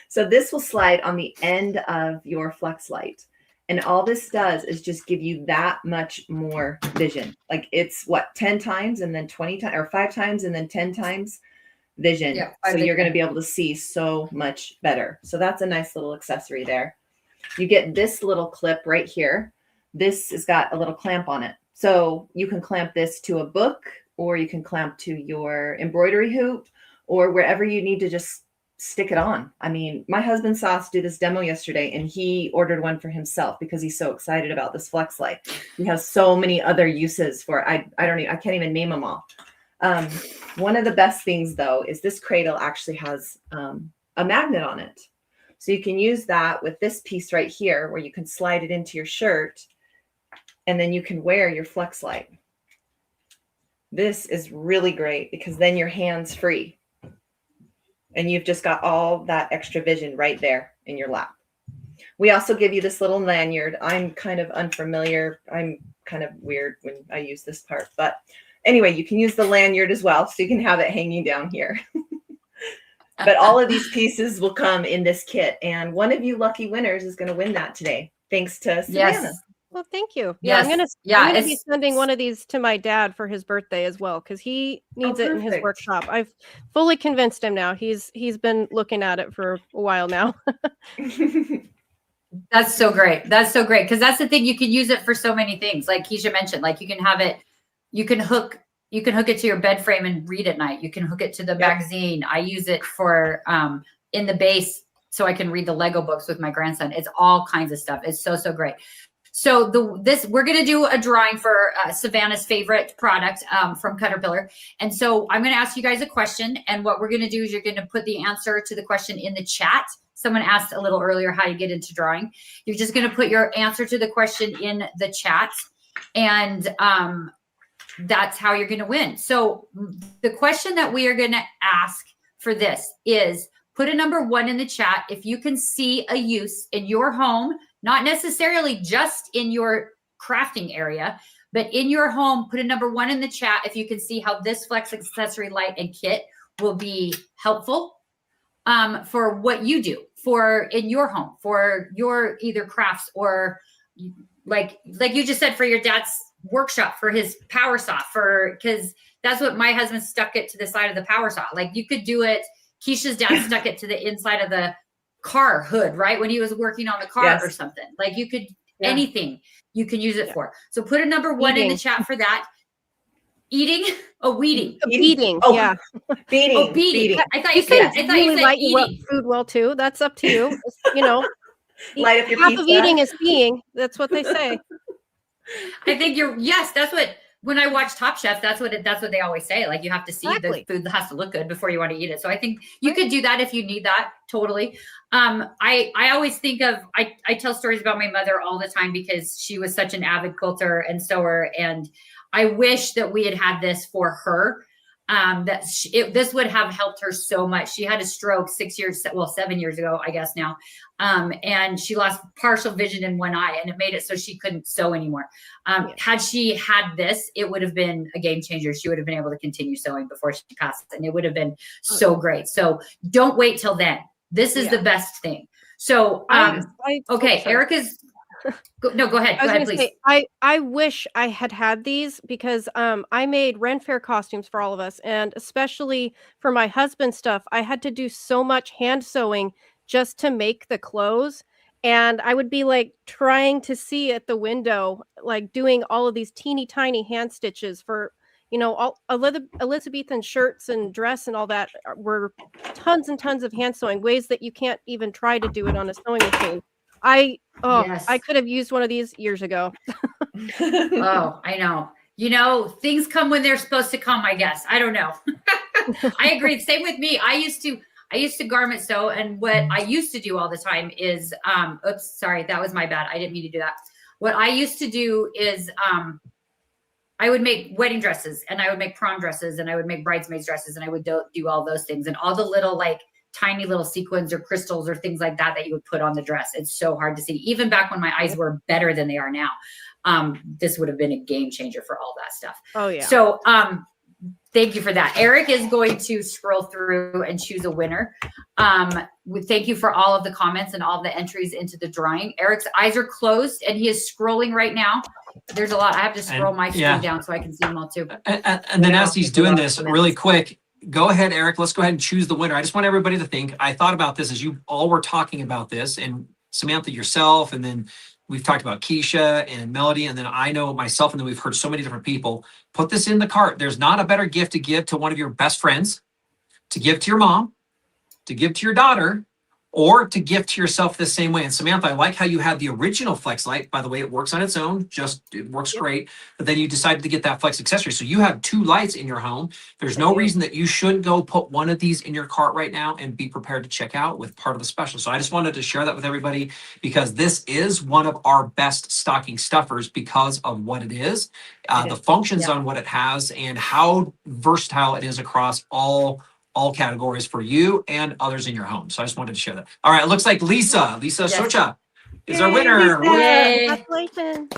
So this will slide on the end of your flex light. And all this does is just give you that much more vision. Like it's what, 10 times and then 20 times, or 5 times and then 10 times vision. Yeah, so you're going to be able to see so much better. So that's a nice little accessory there. You get this little clip right here. This has got a little clamp on it. So you can clamp this to a book, or you can clamp to your embroidery hoop, or wherever you need to just stick it on. I mean, my husband saw us do this demo yesterday, and he ordered one for himself because he's so excited about this flex light. He has so many other uses for it. I can't even name them all. One of the best things though is this cradle actually has a magnet on it. So you can use that with this piece right here where you can slide it into your shirt, and then you can wear your flex light. This is really great because then your hand's free. And you've just got all that extra vision right there in your lap. We also give you this little lanyard. I'm kind of unfamiliar. I'm kind of weird when I use this part. But anyway, you can use the lanyard as well. So you can have it hanging down here. But all of these pieces will come in this kit. And one of you lucky winners is going to win that today. Thanks to Savannah. Yes. Well, thank you. Yes. I'm gonna be sending one of these to my dad for his birthday as well, because he needs it in his workshop. I've fully convinced him now. He's been looking at it for a while now. That's so great. That's so great. Because that's the thing. You can use it for so many things. Like Keisha mentioned, like you can have it, you can hook it to your bed frame and read at night. You can hook it to the magazine. I use it for in the base so I can read the Lego books with my grandson. It's all kinds of stuff. It's so great. So we're going to do a drawing for Savannah's favorite product from CutterPillar. And so I'm going to ask you guys a question. And what we're going to do is you're going to put the answer to the question in the chat. Someone asked a little earlier how you get into drawing. You're just going to put your answer to the question in the chat. And that's how you're going to win. So the question that we are going to ask for this is put a number 1 in the chat if you can see a use in your home. Not necessarily just in your crafting area, but in your home, put a number 1 in the chat if you can see how this flex accessory light and kit will be helpful for what you do in your home, for your either crafts or like you just said, for your dad's workshop, for his power saw, because that's what my husband stuck it to the side of the power saw. Like you could do it. Keisha's dad stuck it to the inside of the car hood, right? When he was working on the car or something. Like you could, anything you can use it for. So put a number 1 in the chat for that. Eating? Oh, weeding. Beating. Oh, yeah. Beating. Oh, beating. I thought you said eating. Food well too. That's up to you. Light up your half pizza. of eating is being. That's what they say. I think that's what, when I watch Top Chef, that's what they always say. Like you have to see the food has to look good before you want to eat it. So I think you could do that if you need that. Totally. I always think of, I tell stories about my mother all the time because she was such an avid quilter and sewer. And I wish that we had this for her. This would have helped her so much. She had a stroke 7 years ago, I guess now. And she lost partial vision in one eye, and it made it so she couldn't sew anymore. Had she had this, it would have been a game changer. She would have been able to continue sewing before she passed, and it would have been so great. So don't wait till then. This is the best thing. So, okay, Erica's. Go ahead. Go ahead, please. Say, I wish I had these because I made Ren Fair costumes for all of us. And especially for my husband's stuff, I had to do so much hand sewing just to make the clothes. And I would be like trying to see at the window, like doing all of these teeny tiny hand stitches for, all Elizabethan shirts and dress and all that were tons and tons of hand sewing, ways that you can't even try to do it on a sewing machine. I could have used one of these years ago. Oh, I know. Things come when they're supposed to come, I guess. I don't know. I agree. Same with me. I used to garment sew, and what I used to do all the time is oops, sorry, that was my bad. I didn't mean to do that. What I used to do is I would make wedding dresses, and I would make prom dresses, and I would make bridesmaids dresses, and I would do all those things, and all the little tiny little sequins or crystals or things like that you would put on the dress. It's so hard to see. Even back when my eyes were better than they are now, this would have been a game changer for all that stuff. Oh yeah. So Thank you for that. Eric is going to scroll through and choose a winner. Thank you for all of the comments and all the entries into the drawing. Eric's eyes are closed and he is scrolling right now. There's a lot. I have to scroll my screen down so I can see them all too. And then as he's doing this really quick, go ahead, Eric, let's go ahead and choose the winner. I just want everybody to think, I thought about this as you all were talking about this, and Samantha, yourself, and then we've talked about Keisha and Melody, and then I know myself, and then we've heard so many different people. Put this in the cart. There's not a better gift to give to one of your best friends, to give to your mom, to give to your daughter, or to give to yourself the same way. And Samantha, I like how you had the original Flex light. By the way, it works on its own, it works great. But then you decided to get that Flex accessory. So you have 2 lights in your home. There's no reason that you shouldn't go put one of these in your cart right now and be prepared to check out with part of the special. So I just wanted to share that with everybody because this is one of our best stocking stuffers because of what it is, the functions on what it has, and how versatile it is across all categories for you and others in your home. So I just wanted to share that. All right, it looks like Lisa Socha is our winner. Yay. Congratulations.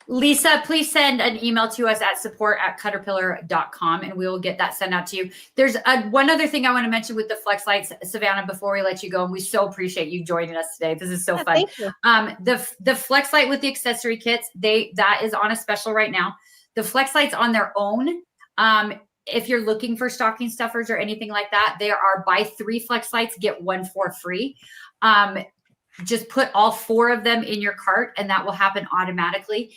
Lisa, please send an email to us at support@CutterPillar.com and we will get that sent out to you. There's one other thing I want to mention with the Flex lights, Savannah, before we let you go, and we so appreciate you joining us today. This is so fun. Thank you. The Flex light with the accessory kits, that is on a special right now. The Flex lights on their own, if you're looking for stocking stuffers or anything like that, there are buy 3 Flex lights, get 1 for free. Just put all 4 of them in your cart and that will happen automatically.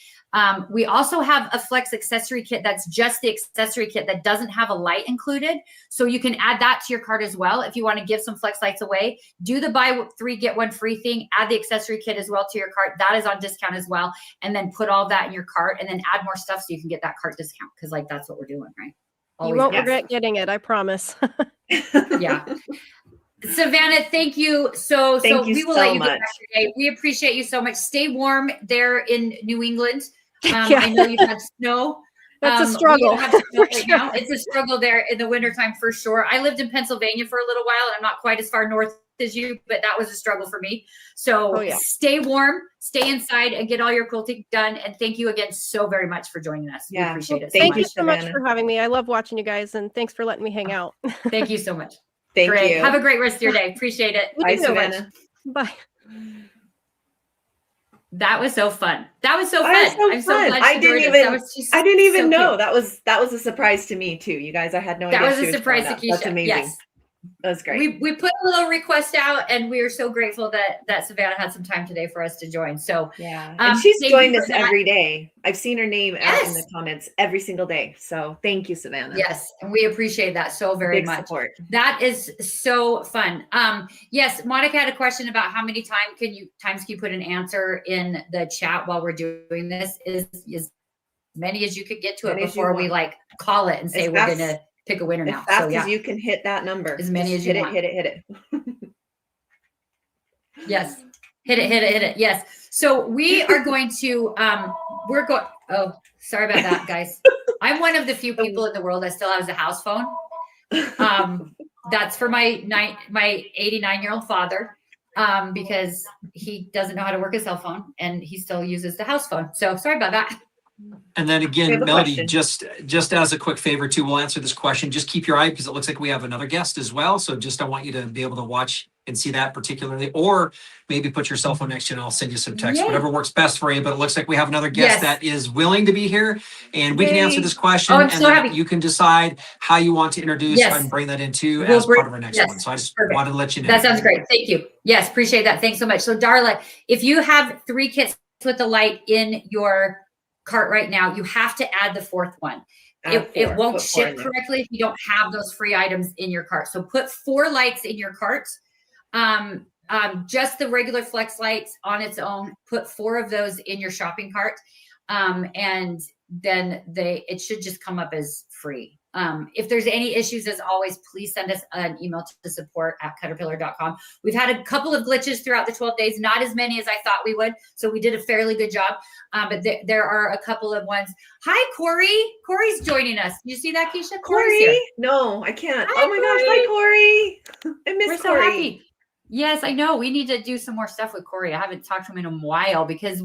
We also have a Flex accessory kit that's just the accessory kit that doesn't have a light included. So you can add that to your cart as well. If you want to give some Flex lights away, do the buy 3, get 1 free thing, add the accessory kit as well to your cart. That is on discount as well. And then put all that in your cart and then add more stuff so you can get that cart discount. Cause like, that's what we're doing, right? You won't regret getting it, I promise. Yeah. Savannah, thank you. We will let you get back today. We appreciate you so much. Stay warm there in New England. I know you've had snow. That's a struggle. Right now. It's a struggle there in the wintertime for sure. I lived in Pennsylvania for a little while. And I'm not quite as far north as you, but that was a struggle for me. So stay warm, stay inside, and get all your quilting done. And thank you again so very much for joining us. We appreciate it. Thank you so much for having me. I love watching you guys, and thanks for letting me hang out. Thank you so much. Thank you. Have a great rest of your day. Appreciate it. Bye, Savannah. Bye. That was so fun. I'm so glad I didn't even know. That was a surprise to me too. You guys, I had no idea. That was a surprise to Keisha. That's amazing. Yes. That was great. We put a little request out and we are so grateful that Savannah had some time today for us to join. So and she's joined us every day. I've seen her name out in the comments every single day. So thank you, Savannah. Yes. And we appreciate that so very much. Support. That is so fun. Yes, Monica had a question about how many times can you put an answer in the chat while we're doing this. Is as many as you could get to it before we call it and say we're gonna pick a winner now. As fast as you can hit that number. As many as you want. Hit it. Yes. Hit it. Yes. So we are going to, oh, sorry about that, guys. I'm one of the few people in the world that still has a house phone. That's for my 89-year-old father, because he doesn't know how to work a cell phone and he still uses the house phone. So sorry about that. And then again, Melody, just as a quick favor too, we'll answer this question. Just keep your eye because it looks like we have another guest as well. So I want you to be able to watch and see that particularly, or maybe put your cell phone next to you and I'll send you some text, whatever works best for you. But it looks like we have another guest that is willing to be here and we can answer this question and then you can decide how you want to introduce and bring that into as part of our next one. So I just wanted to let you know. That sounds great. Thank you. Yes, appreciate that. Thanks so much. So Darla, if you have 3 kits with the light in your cart right now, you have to add the 4th one. It won't ship correctly if you don't have those free items in your cart. So put 4 lights in your cart. Just the regular Flex lights on its own, put 4 of those in your shopping cart. And then it should just come up as free. If there's any issues, as always, please send us an email to support@CutterPillar.com. We've had a couple of glitches throughout the 12 days, not as many as I thought we would. So we did a fairly good job. But there are a couple of ones. Hi, Corey. Corey's joining us. Did you see that, Keisha? Corey? No, I can't. Hi, oh my gosh. Hi, Corey. I miss Corey. So happy. Yes, I know. We need to do some more stuff with Corey. I haven't talked to him in a while because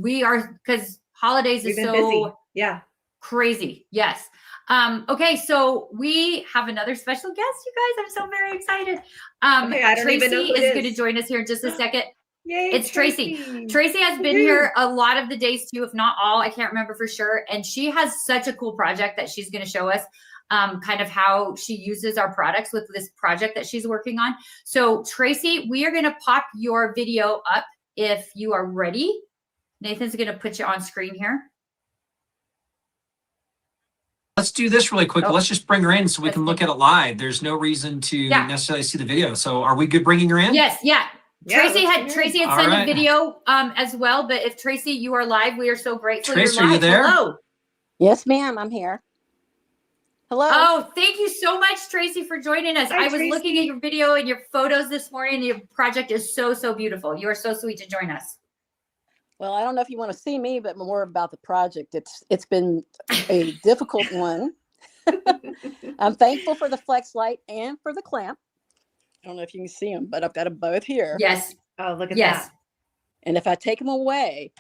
holidays is so busy. crazy. Yes. Okay, so we have another special guest, you guys. I'm so very excited. Okay, I don't Tracy even know who it is going to join us here in just a second. Yay, It's Tracy. Tracy has been here a lot of the days too, if not all. I can't remember for sure. And she has such a cool project that she's going to show us, kind of how she uses our products with this project that she's working on. So Tracy, we are going to pop your video up if you are ready. Nathan's going to put you on screen here. Let's do this really quick. Oh. Let's just bring her in so we can look at it live. There's no reason to necessarily see the video. So are we good bringing her in? Yes. Yeah. Tracy had sent right. a video as well, but if Tracy, you are live, we are so grateful. Tracy, you're live. Are you there? Hello. Yes, ma'am. I'm here. Hello. Oh, thank you so much, Tracy, for joining us. Hi, I was Tracy. looking at your video and your photos this morning. Your project is so, so beautiful. You are so sweet to join us. Well, I don't know if you want to see me, but more about the project. It's been a difficult one. I'm thankful for the flex light and for the clamp. I don't know if you can see them, but I've got them both here. Yes. Oh, look at that. And if I take them away,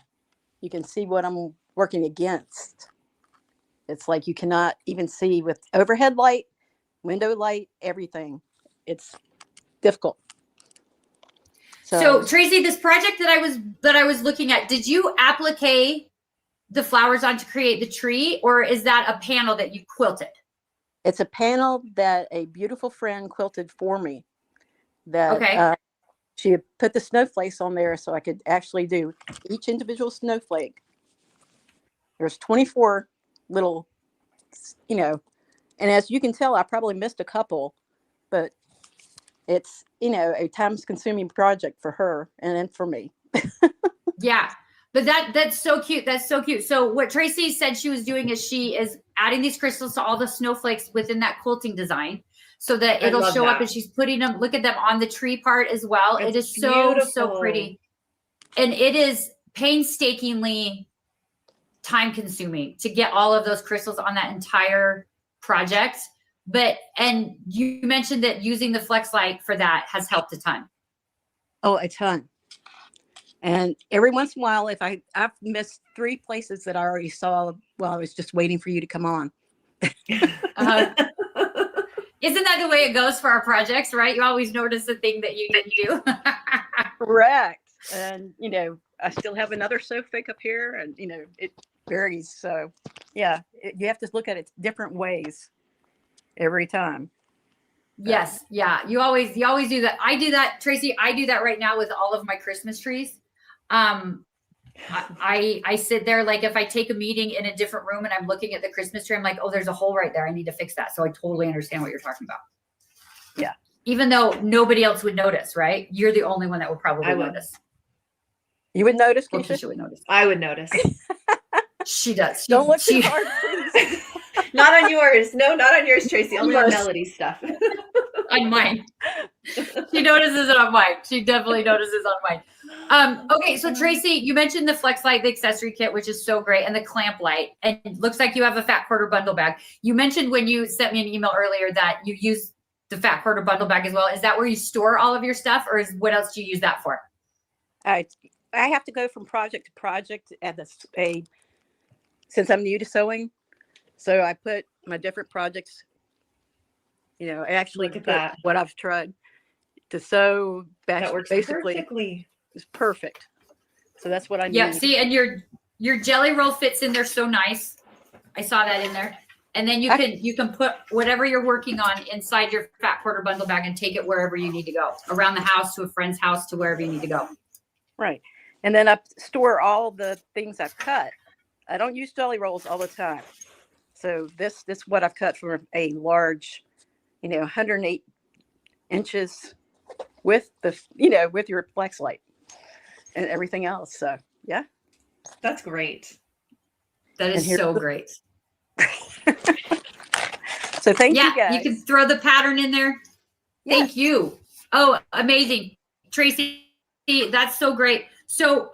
you can see what I'm working against. It's like you cannot even see with overhead light, window light, everything. It's difficult. So Tracy, this project that I was looking at, did you applique the flowers on to create the tree, or is that a panel that you quilted? It's a panel that a beautiful friend quilted for me. That she had put the snowflakes on there so I could actually do each individual snowflake. There's 24 little, and as you can tell, I probably missed a couple, but it's, a time-consuming project for her and then for me. Yeah, but that's so cute. That's so cute. So what Tracy said she was doing is she is adding these crystals to all the snowflakes within that quilting design so that it'll show up, and she's putting them, look at them on the tree part as well. It is so, so pretty. And it is painstakingly time consuming to get all of those crystals on that entire project. And you mentioned that using the flex light for that has helped a ton. Oh, a ton. And every once in a while, if I've missed 3 places that I already saw while I was just waiting for you to come on. Isn't that the way it goes for our projects, right? You always notice the thing that you didn't do. Correct. And, I still have another snowflake up here and, it varies. So yeah, you have to look at it different ways every time. Yes. Yeah. You always do that. I do that, Tracy. I do that right now with all of my Christmas trees. I sit there, like if I take a meeting in a different room and I'm looking at the Christmas tree, I'm like, oh, there's a hole right there. I need to fix that. So I totally understand what you're talking about. Yeah. Even though nobody else would notice, right? You're the only one that would probably notice. You would notice? Well, Keisha would notice. I would notice. She does. Don't look too hard, please. Not on yours. No, not on yours, Tracy. Only on Melody's stuff. On mine. She notices it on mine. She definitely notices on mine. Okay, so Tracy, you mentioned the flex light, the accessory kit, which is so great, and the clamp light. And it looks like you have a fat quarter bundle bag. You mentioned when you sent me an email earlier that you use the fat quarter bundle bag as well. Is that where you store all of your stuff, or what else do you use that for? I have to go from project to project since I'm new to sewing. So I put my different projects, I actually Look at put that. what I've tried to sew. That works basically perfectly. It's perfect. So that's what I need. Yeah, see, and your jelly roll fits in there so nice. I saw that in there. And then you can put whatever you're working on inside your fat quarter bundle bag and take it wherever you need to go, around the house, to a friend's house, to wherever you need to go. Right. And then I store all the things I've cut. I don't use jelly rolls all the time. So this is what I've cut from a large, 108 inches with with your flex light and everything else. So yeah. That's great. That is so great. So thank you guys. You can throw the pattern in there. Yes. Thank you. Oh, amazing. Tracy, that's so great. So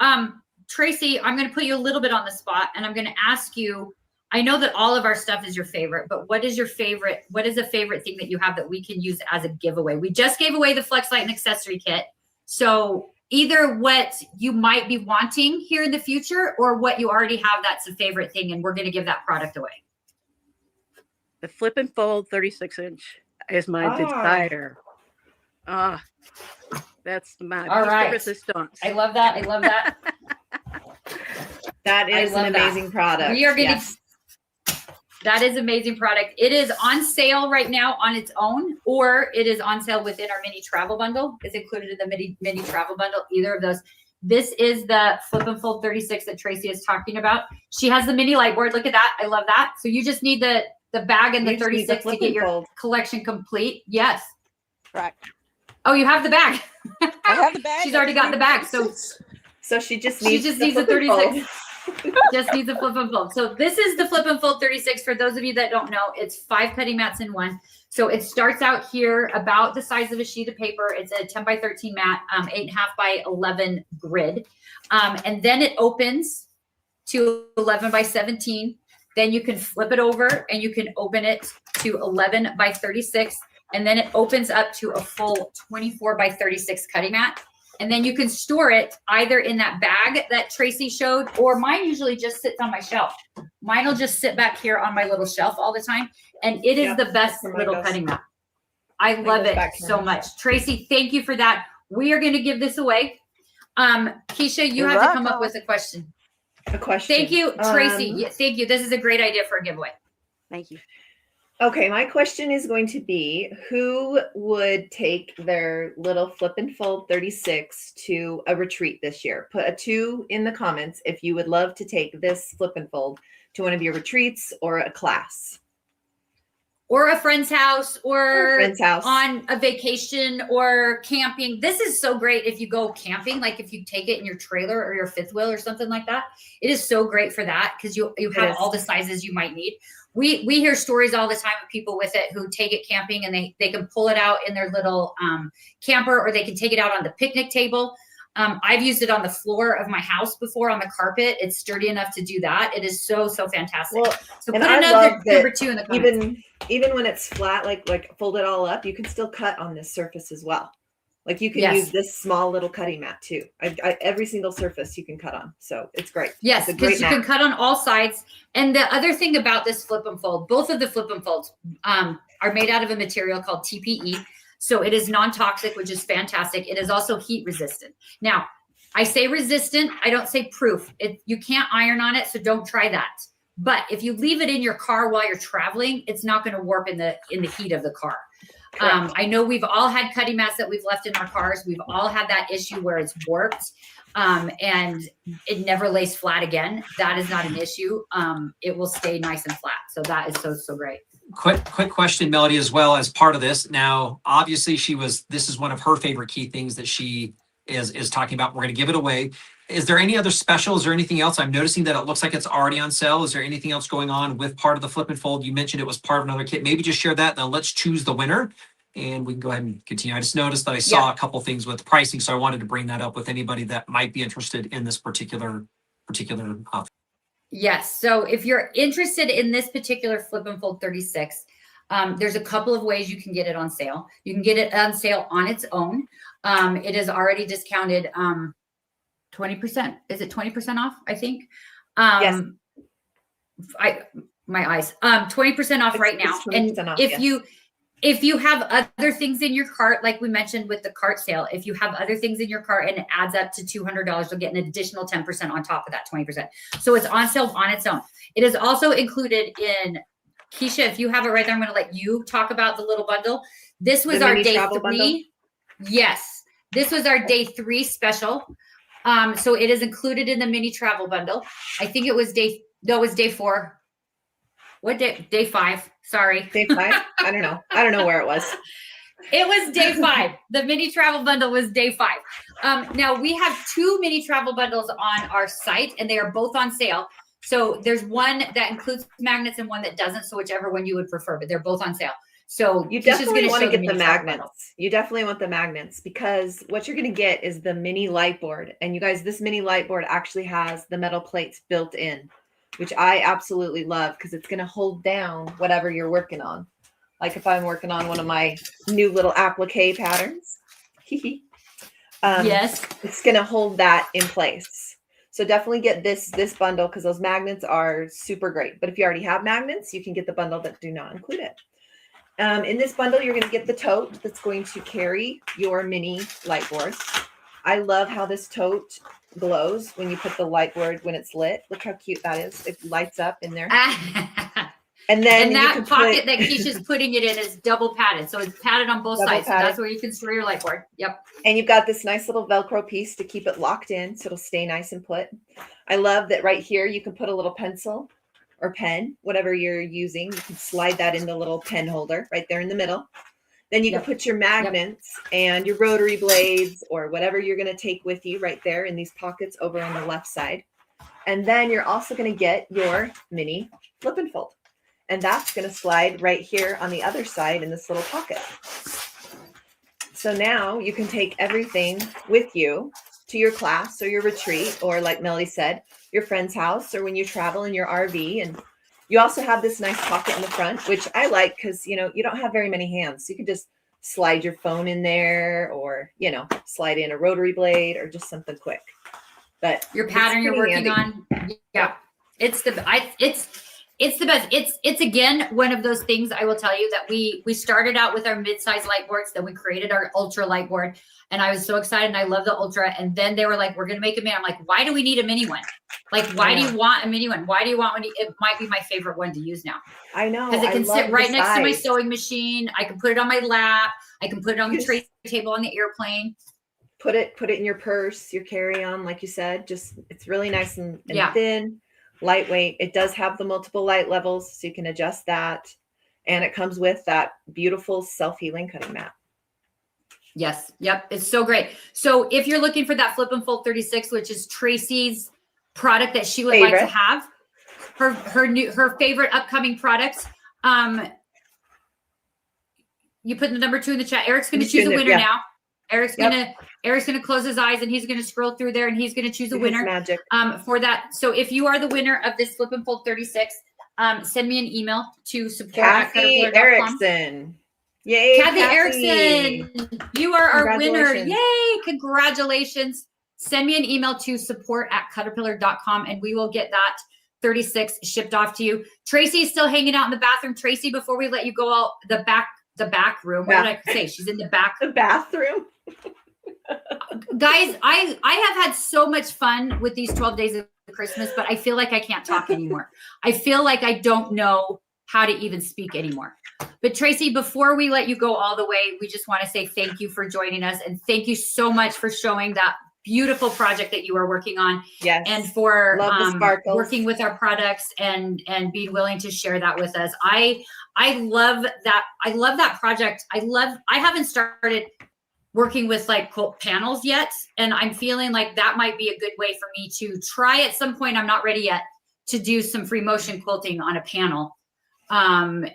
Tracy, I'm going to put you a little bit on the spot, and I'm going to ask you, I know that all of our stuff is your favorite, but what is a favorite thing that you have that we can use as a giveaway? We just gave away the Flex Light and Accessory Kit. So either what you might be wanting here in the future or what you already have that's a favorite thing, and we're going to give that product away. The flip and fold 36-inch is my desire. That's my All right. resistance. I love that. I love that. That is an amazing product. We are going to. That is amazing product. It is on sale right now on its own, or it is on sale within our mini travel bundle. It's included in the mini travel bundle. Either of those. This is the Flip and Fold 36 that Tracy is talking about. She has the mini light board. Look at that. I love that. So you just need the bag and the 36 to get your collection complete. Yes. Right. Oh, you have the bag. I have the bag. She's already got the bag. So she just needs the 36. Just needs a flip and fold. So this is the Flip and Fold 36. For those of you that don't know, it's 5 cutting mats in one. So it starts out here about the size of a sheet of paper. It's a 10 by 13 mat, 8.5 by 11 grid. And then it opens to 11 by 17. Then you can flip it over and you can open it to 11 by 36. And then it opens up to a full 24 by 36 cutting mat. And then you can store it either in that bag that Tracy showed, or mine usually just sits on my shelf. Mine will just sit back here on my little shelf all the time. And it is the best little cutting mat. I love it so much. Tracy, thank you for that. We are going to give this away. Keisha, you have to come up with a question. A question. Thank you, Tracy. Thank you. This is a great idea for a giveaway. Thank you. Okay, my question is going to be, who would take their little Flip and Fold 36 to a retreat this year? Put a 2 in the comments if you would love to take this Flip and Fold to one of your retreats or a class. Or a friend's house, or on a vacation or camping. This is so great if you go camping, like if you take it in your trailer or your fifth wheel or something like that. It is so great for that because you have all the sizes you might need. We hear stories all the time of people with it who take it camping and they can pull it out in their little camper, or they can take it out on the picnic table. I've used it on the floor of my house before on the carpet. It's sturdy enough to do that. It is so fantastic. Well, so put another number 2 in the comments. Even when it's flat, like fold it all up, you can still cut on this surface as well. Like you can use this small little cutting mat too. Every single surface you can cut on. So it's great. Yes, because you can cut on all sides. And the other thing about this Flip and Fold, both of the Flip and Folds are made out of a material called TPE. So it is non-toxic, which is fantastic. It is also heat resistant. Now, I say resistant. I don't say proof. You can't iron on it, so don't try that. But if you leave it in your car while you're traveling, it's not going to warp in the heat of the car. I know we've all had cutting mats that we've left in our cars. We've all had that issue where it's warped and it never lays flat again. That is not an issue. It will stay nice and flat. So that is so great. Quick question, Melody, as well as part of this. Now, obviously this is one of her favorite key things that she is talking about. We're going to give it away. Is there any other specials or anything else? I'm noticing that it looks like it's already on sale. Is there anything else going on with part of the Flip and Fold? You mentioned it was part of another kit. Maybe just share that. Then let's choose the winner and we can go ahead and continue. I just noticed that I saw a couple things with pricing, so I wanted to bring that up with anybody that might be interested in this particular Yes. So if you're interested in this particular Flip and Fold 36, there's a couple of ways you can get it on sale. You can get it on sale on its own. It is already discounted 20%. Is it 20% off? I think. Yes. My eyes. 20% off right now. And off, if you have other things in your cart, like we mentioned with the cart sale, if you have other things in your cart and it adds up to $200, you'll get an additional 10% on top of that 20%. So it's on sale on its own. It is also included in, Keisha, if you have it right there, I'm going to let you talk about the little bundle. This was our day 3. Bundle? Yes. This was our day 3 special. So it is included in the mini travel bundle. I think it was day 4. What day? Day 5. Sorry. Day 5? I don't know. I don't know where it was. It was day 5. The mini travel bundle was day 5. Now we have 2 mini travel bundles on our site and they are both on sale. So there's one that includes magnets and one that doesn't. So whichever one you would prefer, but they're both on sale. So you definitely want to get the magnets. You definitely want the magnets because what you're going to get is the mini light board. And you guys, this mini light board actually has the metal plates built in, which I absolutely love because it's going to hold down whatever you're working on. Like if I'm working on one of my new little applique patterns, yes, it's going to hold that in place. So definitely get this bundle because those magnets are super great. But if you already have magnets, you can get the bundle that do not include it. In this bundle, you're going to get the tote that's going to carry your mini light board. I love how this tote glows when you put the light board when it's lit. Look how cute that is. It lights up in there. And then that pocket that Keisha's putting it in is double padded. So it's padded on both sides. So that's where you can store your light board. Yep. And you've got this nice little Velcro piece to keep it locked in so it'll stay nice and put. I love that right here you can put a little pencil or pen, whatever you're using. You can slide that in the little pen holder right there in the middle. Then you can put your magnets and your rotary blades or whatever you're going to take with you right there in these pockets over on the left side. And then you're also going to get your mini flip and fold. And that's going to slide right here on the other side in this little pocket. So now you can take everything with you to your class or your retreat, or like Melody said, your friend's house, or when you travel in your RV. And you also have this nice pocket in the front, which I like because, you know, you don't have very many hands. So you can just slide your phone in there or, you know, slide in a rotary blade or just something quick. But your pattern you're working on. Yeah. It's the best. It's again, one of those things I will tell you that we started out with our mid-size light boards, then we created our ultra light board. And I was so excited and I love the ultra. And then they were like, we're going to make a mini. I'm like, why do we need a mini one? Like, why do you want a mini one? Why do you want one? It might be my favorite one to use now. I know. Because it can sit right next to my sewing machine. I can put it on my lap. I can put it on the tray table on the airplane. Put it in your purse, your carry-on, like you said. Just, it's really nice and thin. Lightweight. It does have the multiple light levels, so you can adjust that. And it comes with that beautiful self-healing cutting mat. Yes. Yep. It's so great. So if you're looking for that Flip and Fold 36, which is Tracy's product that she would like to have, her favorite upcoming product, you put the number 2 in the chat. Eric's going to choose a winner now. Eric's gonna close his eyes and he's gonna scroll through there and he's gonna choose a winner for that. So if you are the winner of this Flip and Fold 36, send me an email to Kathy Erickson. Yay, Kathy Erickson, you are our winner. Yay, congratulations. Send me an email to support@CutterPillar.com and we will get that 36 shipped off to you. Tracy's still hanging out in the bathroom. Tracy, before we let you go out the back room. What did I say? She's in the back. The bathroom. Guys, I have had so much fun with these 12 days of Christmas, but I feel like I can't talk anymore. I feel like I don't know how to even speak anymore. But Tracy, before we let you go all the way, we just want to say thank you for joining us. And thank you so much for showing that beautiful project that you are working on. Yes. And for working with our products and being willing to share that with us. I love that. I love that project. I haven't started working with like quilt panels yet. And I'm feeling like that might be a good way for me to try at some point. I'm not ready yet to do some free motion quilting on a panel. And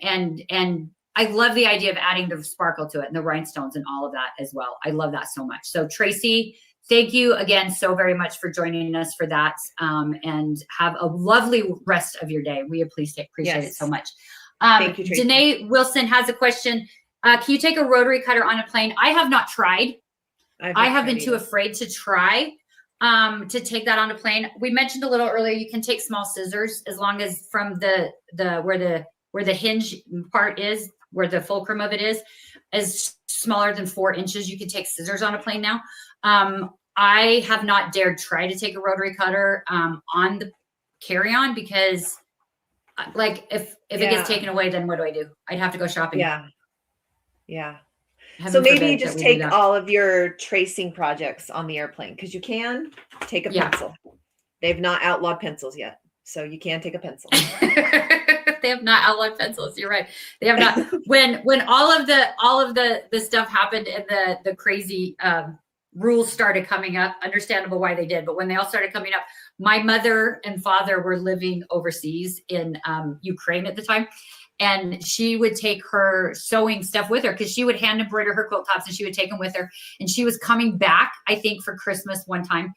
I love the idea of adding the sparkle to it and the rhinestones and all of that as well. I love that so much. So Tracy, thank you again so very much for joining us for that. And have a lovely rest of your day. We appreciate it so much. Thank you, Tracy. Danae Wilson has a question. Can you take a rotary cutter on a plane? I have not tried. I have been too afraid to try to take that on a plane. We mentioned a little earlier, you can take small scissors as long as from where the hinge part is, where the fulcrum of it is smaller than 4 inches. You can take scissors on a plane now. I have not dared try to take a rotary cutter on the carry-on because like if it gets taken away, then what do I do? I'd have to go shopping. Yeah. Heaven so maybe forbid you just that we take all of your tracing projects on the airplane because you can take a pencil. They've not outlawed pencils yet. So you can take a pencil. They have not outlawed pencils. You're right. They have not. When all of the stuff happened and the crazy rules started coming up, understandable why they did, but when they all started coming up, my mother and father were living overseas in Ukraine at the time. And she would take her sewing stuff with her because she would hand embroider her quilt tops and she would take them with her. And she was coming back, I think, for Christmas one time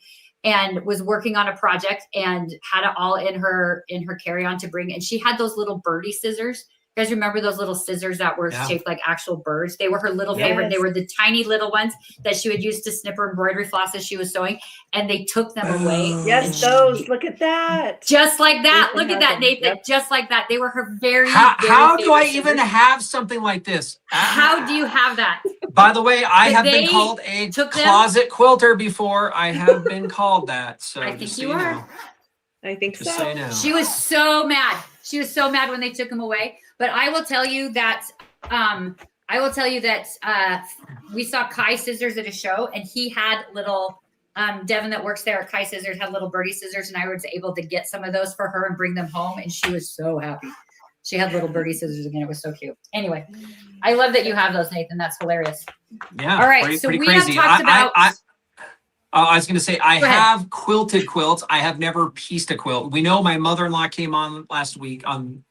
and was working on a project and had it all in her carry-on to bring. And she had those little birdie scissors You guys remember those little scissors that were shaped like actual birds? They were her little favorite. They were the tiny little ones that she would use to snip her embroidery floss as she was sewing. And they took them away. Yes, those. Look at that. Just like that. Nathan Look at that, them. Nathan. Yep. Just like that. They were her very, How do I scissors. even have something like this? How do you have that? By the way, I But have been they called a took them- closet quilter before. I have been called that. So I think just so you you are. know. I think Just so. so you know. She was so mad. She was so mad when they took him away. But I will tell you that we saw Kai Scissors at a show, and he had little Devin that works there at Kai Scissors had little birdie scissors, and I was able to get some of those for her and bring them home, and she was so happy. She had little birdie scissors again. It was so cute. Anyway, I love that you have those, Nathan. That's hilarious. Yeah. All right, Pretty, so pretty we crazy. have talked about. I was going to say, I Go ahead. have quilted quilts. I have never pieced a quilt. We know my mother-in-law came on this week on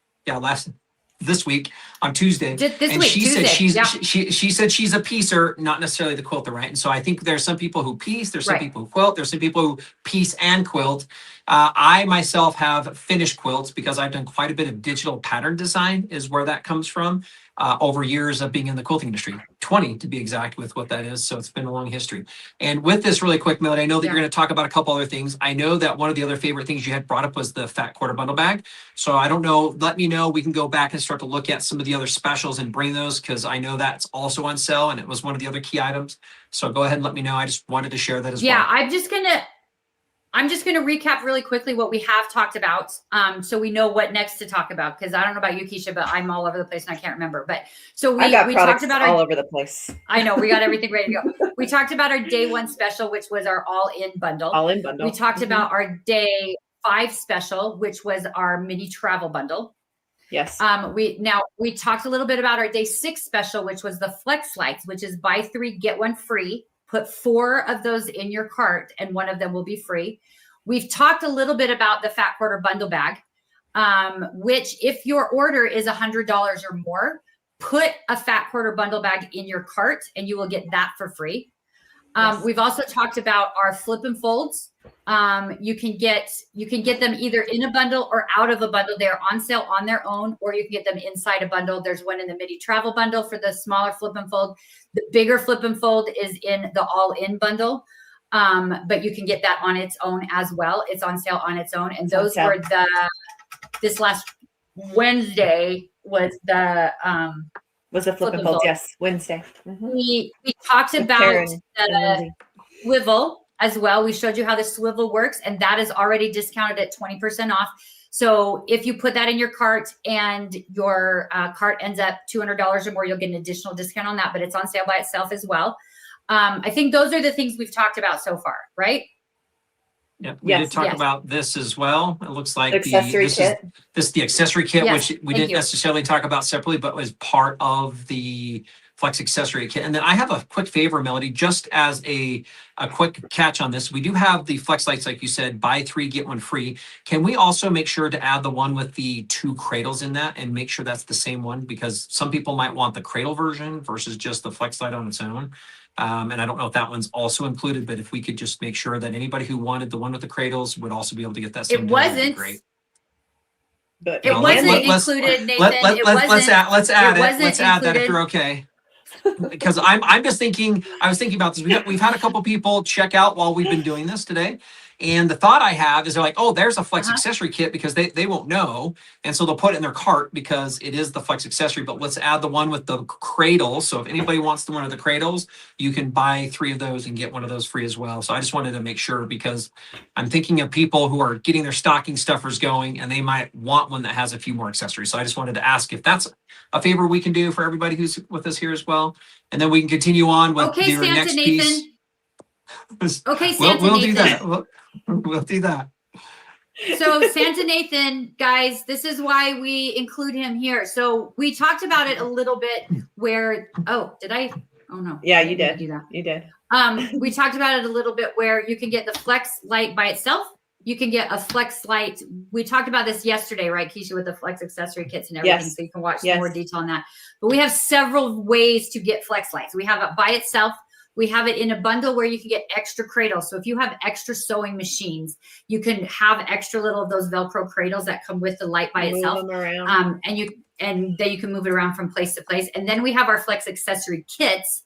Tuesday. This and week, she Tuesday, said she said she's a piecer, not necessarily the quilter, right? And so I think there's some people who piece, there's some people who quilt, there's some people who piece and quilt. I myself have finished quilts because I've done quite a bit of digital pattern design is where that comes from over years of being in the quilting industry, 20 to be exact with what that is. So it's been a long history. And with this really quick, Melody, I know that you're going to talk about a couple other things. I know that one of the other favorite things you had brought up was the fat quarter bundle bag. So I don't know, let me know. We can go back and start to look at some of the other specials and bring those because I know that's also on sale and it was one of the other key items. So go ahead and let me know. I just wanted to share that as well. Yeah, I'm just gonna recap really quickly what we have talked about, so we know what next to talk about. Because I don't know about you, Keisha, but I'm all over the place and I can't remember. But so we talked about all over the place. I know we got everything ready to go. We talked about our day 1 special, which was our all-in bundle. All-in bundle. We talked about our day 5 special, which was our mini travel bundle. Yes. We talked a little bit about our day 6 special, which was the flex lights, which is buy 3 get 1 free. Put 4 of those in your cart and 1 of them will be free. We've talked a little bit about the fat quarter bundle bag, which if your order is $100 or more, put a fat quarter bundle bag in your cart and you will get that for free. We've also talked about our flip and folds. You can get them either in a bundle or out of a bundle. They're on sale on their own, or you can get them inside a bundle. There's one in the midi travel bundle for the smaller flip and fold. The bigger flip and fold is in the all-in bundle. But you can get that on its own as well. It's on sale on its own. And those were this last Wednesday was the flip and fold. Yes, Wednesday. Mm-hmm. We talked about the swivel as well. We showed you how the swivel works, and that is already discounted at 20% off. So if you put that in your cart and your cart ends up $200 or more, you'll get an additional discount on that, but it's on sale by itself as well. I think those are the things we've talked about so far, right? Yeah, we did talk about this as well. It looks like the accessory kit. This is the accessory kit, Yes, which we didn't necessarily talk about separately, but was part of the Flex accessory kit. And then I have a quick favor, Melody, just as a quick catch on this. We do have the Flex lights, like you said, buy 3, get 1 free. Can we also make sure to add the one with the 2 cradles in that and make sure that's the same one? Because some people might want the cradle version versus just the Flex light on its own. And I don't know if that one's also included, but if we could just make sure that anybody who wanted the one with the cradles would also be able to get that same. It wasn't. Great. But it wasn't included, Nathan. Let's add it. Let's add that if you're included. okay. Because I'm just thinking, I was thinking about this. We've had a couple people check out while we've been doing this today. And the thought I have is they're like, oh, there's a Flex accessory kit because they won't know. And so they'll put it in their cart because it is the Flex accessory, but let's add the one with the cradle. So if anybody wants the one of the cradles, you can buy 3 of those and get one of those free as well. So I just wanted to make sure because I'm thinking of people who are getting their stocking stuffers going and they might want one that has a few more accessories. So I just wanted to ask if that's a favor we can do for everybody who's with us here as well. And then we can continue on with your Santa next Nathan. piece. Okay, Santa we'll Nathan. do that. We'll do that. So Santa Nathan, guys, this is why we include him here. So we talked about it a little bit where, did I? Oh no. Yeah, you did. Do that. You did. We talked about it a little bit where you can get the Flex light by itself. You can get a Flex light. We talked about this yesterday, right, Keisha, with the Flex accessory kits and everything. Yes. So you can watch some more detail on that. But we have several ways to get Flex lights. We have it by itself. We have it in a bundle where you can get extra cradles. So if you have extra sewing machines, you can have extra little of those Velcro cradles that come with the light by itself. And and then you can move it around from place to place. And then we have our Flex accessory kits,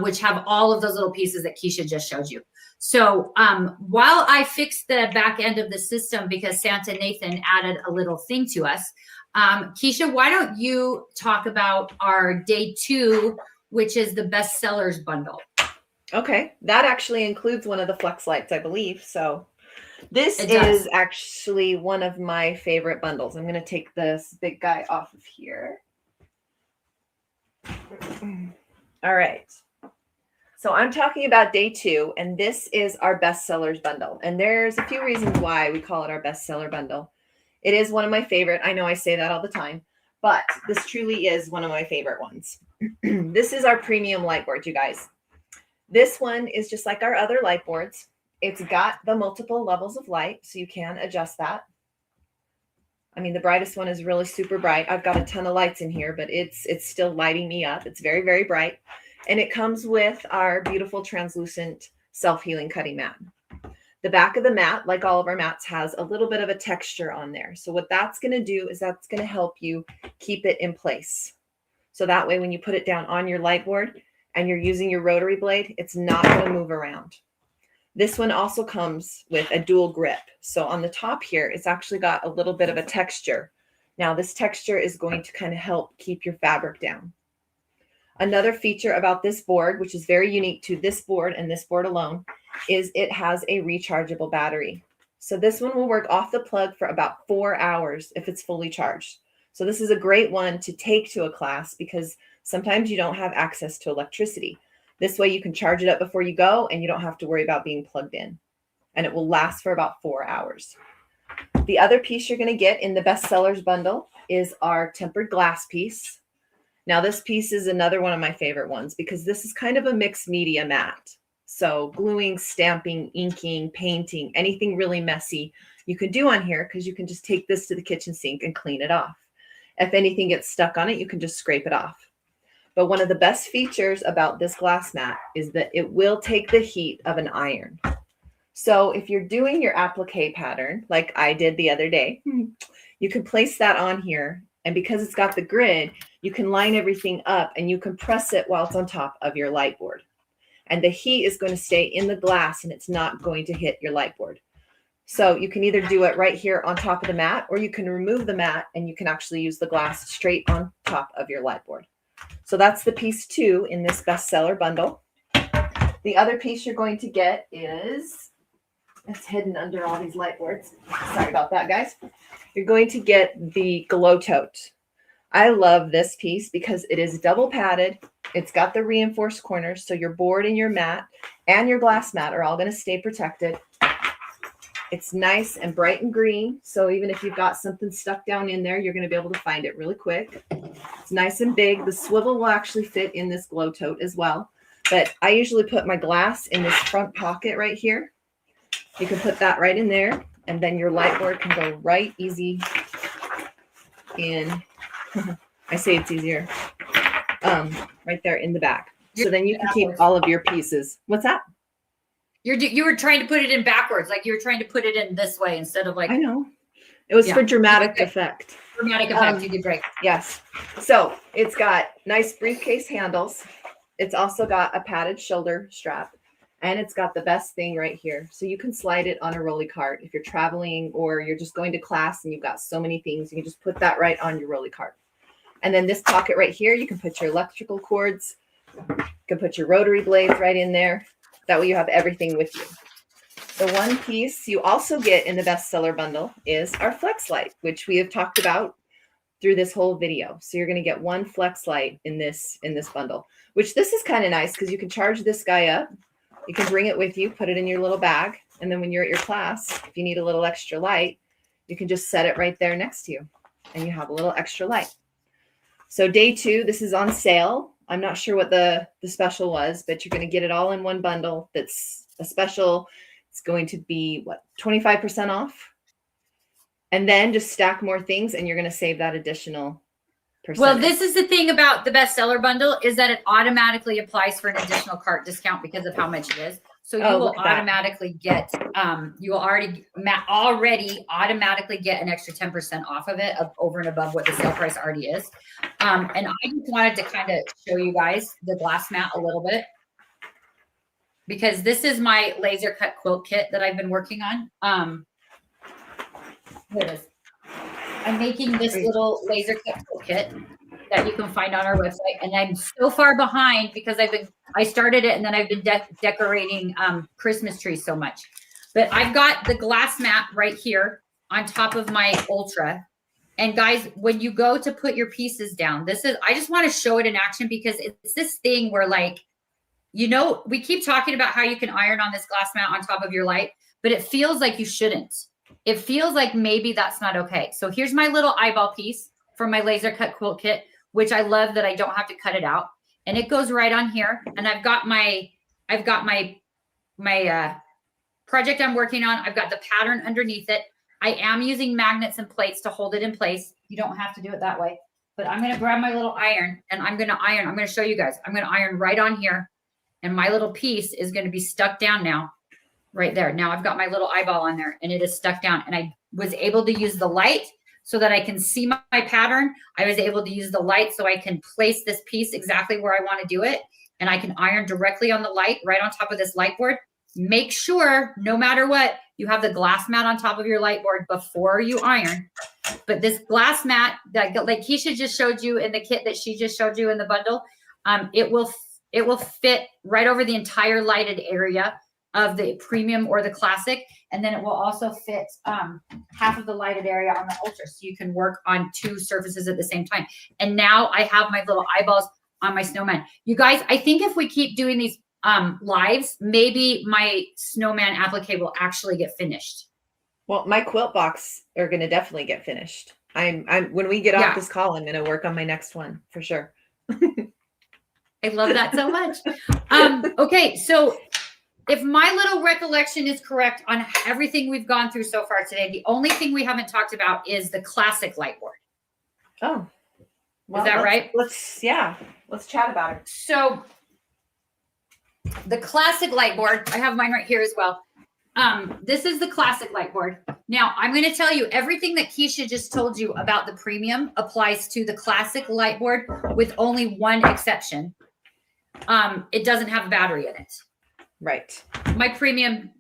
which have all of those little pieces that Keisha just showed you. So while I fixed the back end of the system, because Santa Nathan added a little thing to us, Keisha, why don't you talk about our day 2, which is the best sellers bundle? Okay, that actually includes one of the Flex lights, I believe. So this is actually one of my favorite bundles. I'm going to take this big guy off of here. All right. So I'm talking about day 2, and this is our best sellers bundle. And there's a few reasons why we call it our best seller bundle. It is one of my favorite. I know I say that all the time, but this truly is one of my favorite ones. This is our premium light board, you guys. This one is just like our other light boards. It's got the multiple levels of light, so you can adjust that. I mean, the brightest one is really super bright. I've got a ton of lights in here, but it's still lighting me up. It's very, very bright. And it comes with our beautiful translucent self-healing cutting mat. The back of the mat, like all of our mats, has a little bit of a texture on there. So what that's going to do is that's going to help you keep it in place. So that way, when you put it down on your light board and you're using your rotary blade, it's not going to move around. This one also comes with a dual grip. So on the top here, it's actually got a little bit of a texture. Now this texture is going to kind of help keep your fabric down. Another feature about this board, which is very unique to this board and this board alone, is it has a rechargeable battery. So this one will work off the plug for about 4 hours if it's fully charged. So this is a great one to take to a class because sometimes you don't have access to electricity. This way you can charge it up before you go and you don't have to worry about being plugged in. And it will last for about 4 hours. The other piece you're going to get in the best sellers bundle is our tempered glass piece. Now this piece is another one of my favorite ones because this is kind of a mixed media mat. So gluing, stamping, inking, painting, anything really messy you can do on here because you can just take this to the kitchen sink and clean it off. If anything gets stuck on it, you can just scrape it off. But one of the best features about this glass mat is that it will take the heat of an iron. So if you're doing your applique pattern, like I did the other day, you can place that on here. And because it's got the grid, you can line everything up and you can press it while it's on top of your light board. And the heat is going to stay in the glass and it's not going to hit your light board. So you can either do it right here on top of the mat, or you can remove the mat and you can actually use the glass straight on top of your light board. So that's the piece 2 in this bestseller bundle. The other piece you're going to get is, it's hidden under all these light boards. Sorry about that, guys. You're going to get the glow tote. I love this piece because it is double padded. It's got the reinforced corners. So your board and your mat and your glass mat are all going to stay protected. It's nice and bright and green. So even if you've got something stuck down in there, you're going to be able to find it really quick. It's nice and big. The swivel will actually fit in this glow tote as well. But I usually put my glass in this front pocket right here. You can put that right in there. And then your light board can go right easy in. I say it's easier. Right there in the back. So then you can keep all of your pieces. What's that? You were trying to put it in backwards, like you were trying to put it in this way instead of like. I know. It was for dramatic effect. Dramatic effect. You did great. Yes. So it's got nice briefcase handles. It's also got a padded shoulder strap. And it's got the best thing right here. So you can slide it on a rolly cart. If you're traveling or you're just going to class and you've got so many things, you can just put that right on your rolly cart. And then this pocket right here, you can put your electrical cords. You can put your rotary blades right in there. That way you have everything with you. The one piece you also get in the bestseller bundle is our flex light, which we have talked about through this whole video. So you're going to get one flex light in this bundle, which this is kind of nice because you can charge this guy up. You can bring it with you, put it in your little bag. And then when you're at your class, if you need a little extra light, you can just set it right there next to you and you have a little extra light. So day 2, this is on sale. I'm not sure what the special was, but you're going to get it all in one bundle. That's a special. It's going to be, what, 25% off? And then just stack more things and you're going to save that additional percentage. Well, this is the thing about the bestseller bundle is that it automatically applies for an additional cart discount because of how much it is. So you will automatically get, you will already automatically get an extra 10% off of it, over and above what the sale price already is. And I just wanted to kind of show you guys the glass mat a little bit, because this is my laser cut quilt kit that I've been working on. Here it is. I'm making this little laser cut quilt kit that you can find on our website, and I'm so far behind because I started it and then I've been decorating Christmas trees so much. But I've got the glass mat right here on top of my Ultra. And guys, when you go to put your pieces down, I just want to show it in action, because it's this thing where, like, you know, we keep talking about how you can iron on this glass mat on top of your light, but it feels like you shouldn't. It feels like maybe that's not okay. So here's my little eyeball piece for my laser cut quilt kit, which I love that I don't have to cut it out. And it goes right on here. And I've got my project I'm working on. I've got the pattern underneath it. I am using magnets and plates to hold it in place. You don't have to do it that way, but I'm going to grab my little iron and I'm going to iron. I'm going to show you guys. I'm going to iron right on here. And my little piece is going to be stuck down now, right there. Now I've got my little eyeball on there and it is stuck down, and I was able to use the light so that I can see my pattern. I was able to use the light so I can place this piece exactly where I want to do it. And I can iron directly on the light right on top of this light board. Make sure, no matter what, you have the glass mat on top of your light board before you iron. But this glass mat that, like Keisha just showed you in the kit that she just showed you in the bundle, it will fit right over the entire lighted area of the premium or the classic. And then it will also fit half of the lighted area on the Ultra. So you can work on two surfaces at the same time. And now I have my little eyeballs on my snowman. You guys, I think if we keep doing these lives, maybe my snowman applique will actually get finished. Well, my quilt box are going to definitely get finished. I'm when we get off this call, I'm going to work on my next one for sure. I love that so much. Okay, so if my little recollection is correct on everything we've gone through so far today, the only thing we haven't talked about is the classic light board. Oh, well, is that right? Let's chat about it. So the classic light board, I have mine right here as well. This is the classic light board. Now I'm going to tell you everything that Keisha just told you about the premium applies to the classic light board, with only one exception. It doesn't have a battery in it. Right. My premium,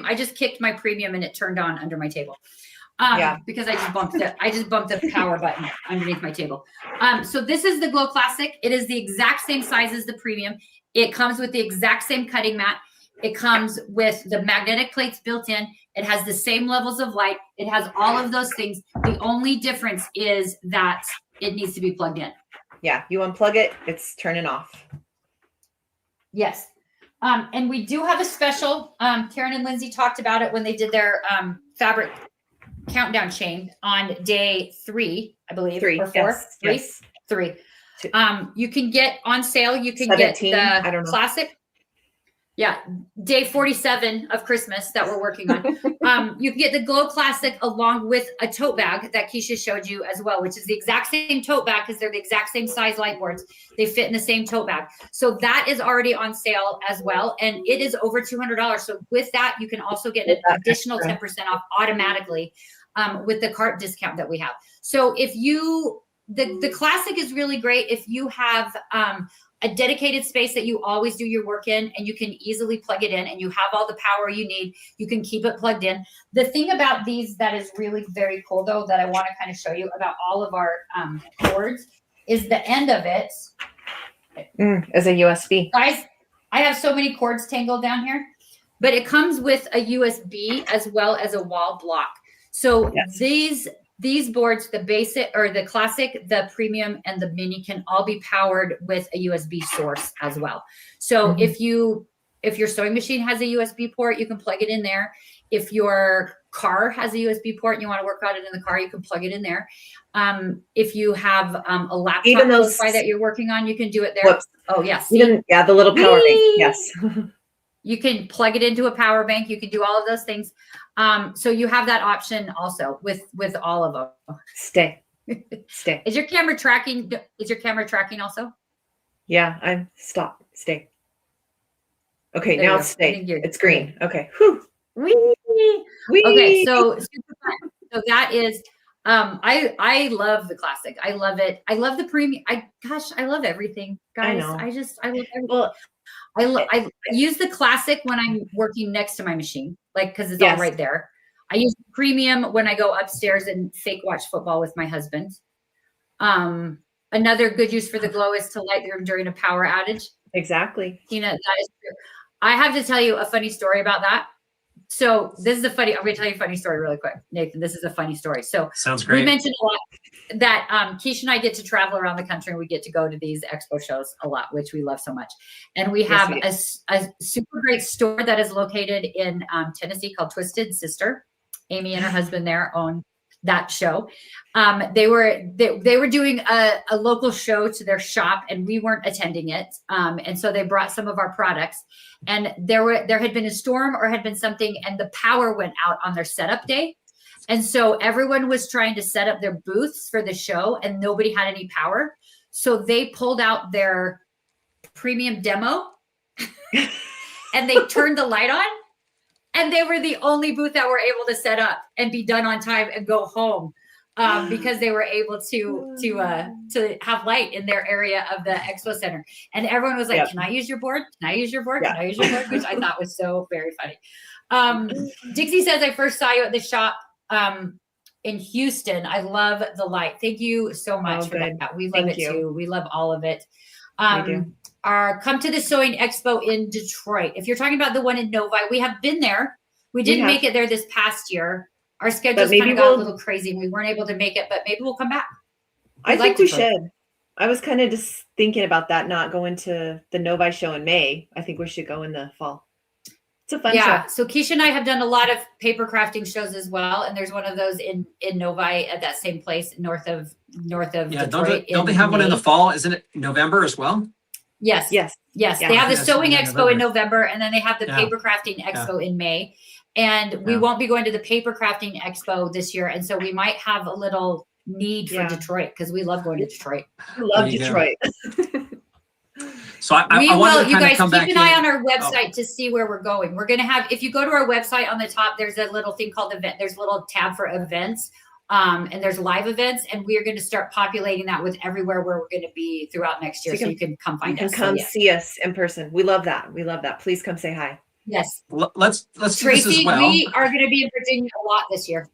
I just kicked my premium and it turned on under my table. Because I just bumped the power button underneath my table. So this is the Glow Classic. It is the exact same size as the premium. It comes with the exact same cutting mat. It comes with the magnetic plates built in. It has the same levels of light. It has all of those things. The only difference is that it needs to be plugged in. Yeah, you unplug it, it's turning off. Yes. And we do have a special. Karen and Lindsay talked about it when they did their fabric countdown chain on day 3, I believe, or 4. Yes, 3. yes. 3. You can get on sale. You can 17, get I don't know. classic. Yeah, day 47 of Christmas that we're working on. You can get the Glow Classic along with a tote bag that Keisha showed you as well, which is the exact same tote bag because they're the exact same size light boards. They fit in the same tote bag. So that is already on sale as well. And it is over $200. So with that, you can also get an additional 10% off automatically with the cart discount that we have. So if you, the Classic is really great if you have a dedicated space that you always do your work in, and you can easily plug it in and you have all the power you need. You can keep it plugged in. The thing about these that is really very cool though, that I want to kind of show you about all of our cords is the end of it. As a USB. Guys, I have so many cords tangled down here, but it comes with a USB as well as a wall block. So these boards, the basic or the classic, the premium, and the mini can all be powered with a USB source as well. So if your sewing machine has a USB port, you can plug it in there. If your car has a USB port and you want to work on it in the car, you can plug it in there. If you have a laptop close by that you're working on, you can do it there. Whoops. Oh yes. The little power bank. Yes. You can plug it into a power bank. You can do all of those things. So you have that option also with all of them. Stay. Is your camera tracking? Is your camera tracking also? Yeah, Stay. Okay, There now you it's go. I think stayed. you're It's green. Okay. Whew. Whee! Whee! Okay, so super fun. So that is I love the classic. I love it. I love the premium. I love everything, guys. I know. I love everything. Well, I use the classic when I'm working next to my machine, like because it's all Yes. right there. I use the premium when I go upstairs and fake watch football with my husband. Another good use for the glow is to light the room during a power outage. exactly. Tina, that is true. I have to tell you a funny story about that. So this is I'm going to tell you a funny story really quick. Nathan, this is a funny story. So Sounds great. We mentioned a lot that Keisha and I get to travel around the country and we get to go to these expo shows a lot, which we love so much. And we have a super great store that is located in Tennessee called Twisted Sister. Amy and her husband there own that show. They were doing a local show to their shop and we weren't attending it. And so they brought some of our products and there had been a storm or had been something and the power went out on their setup day. And so everyone was trying to set up their booths for the show and nobody had any power. So they pulled out their premium demo and they turned the light on. And they were the only booth that were able to set up and be done on time and go home because they were able to have light in their area of the expo center. And everyone was like, "Can I use your board? Can I use your board? Can I use your board?" Which I thought was so very funny. Dixie says, "I first saw you at the shop in Houston. I love the light. Thank you so much for that. We love it too. We love all of it." We do. Come to the Sewing Expo in Detroit. If you're talking about the one in Novi, we have been there. We didn't make it there this past year. Our schedules kind of got a little crazy and we weren't able to make it, but maybe we'll come back. I think we should. I was kind of just thinking about that, not going to the Novi show in May. I think we should go in the fall. It's a fun show. So Keisha and I have done a lot of paper crafting shows as well. And there's one of those in Novi at that same place north of Detroit. Don't they have one in the fall? Isn't it November as well? Yes. Yeah. They have the Sewing Expo in November, and then they have the Paper Crafting Expo in May. And we won't be going to the Paper Crafting Expo this year, and so we might have a little need for Detroit because we love going to Detroit. We love Detroit. So I want to you guys come keep an eye on our website to see where we're going. We're going to have, if you go to our website on the top, there's a little thing called event. There's a little tab for events. And there's live events, and we are going to start populating that with everywhere where we're going to be throughout next year. So you can come find us. Come see us in person. We love that. We love that. Please come say hi. Yes. Let's Tracy, do this as well. we are going to be in Virginia a lot this year.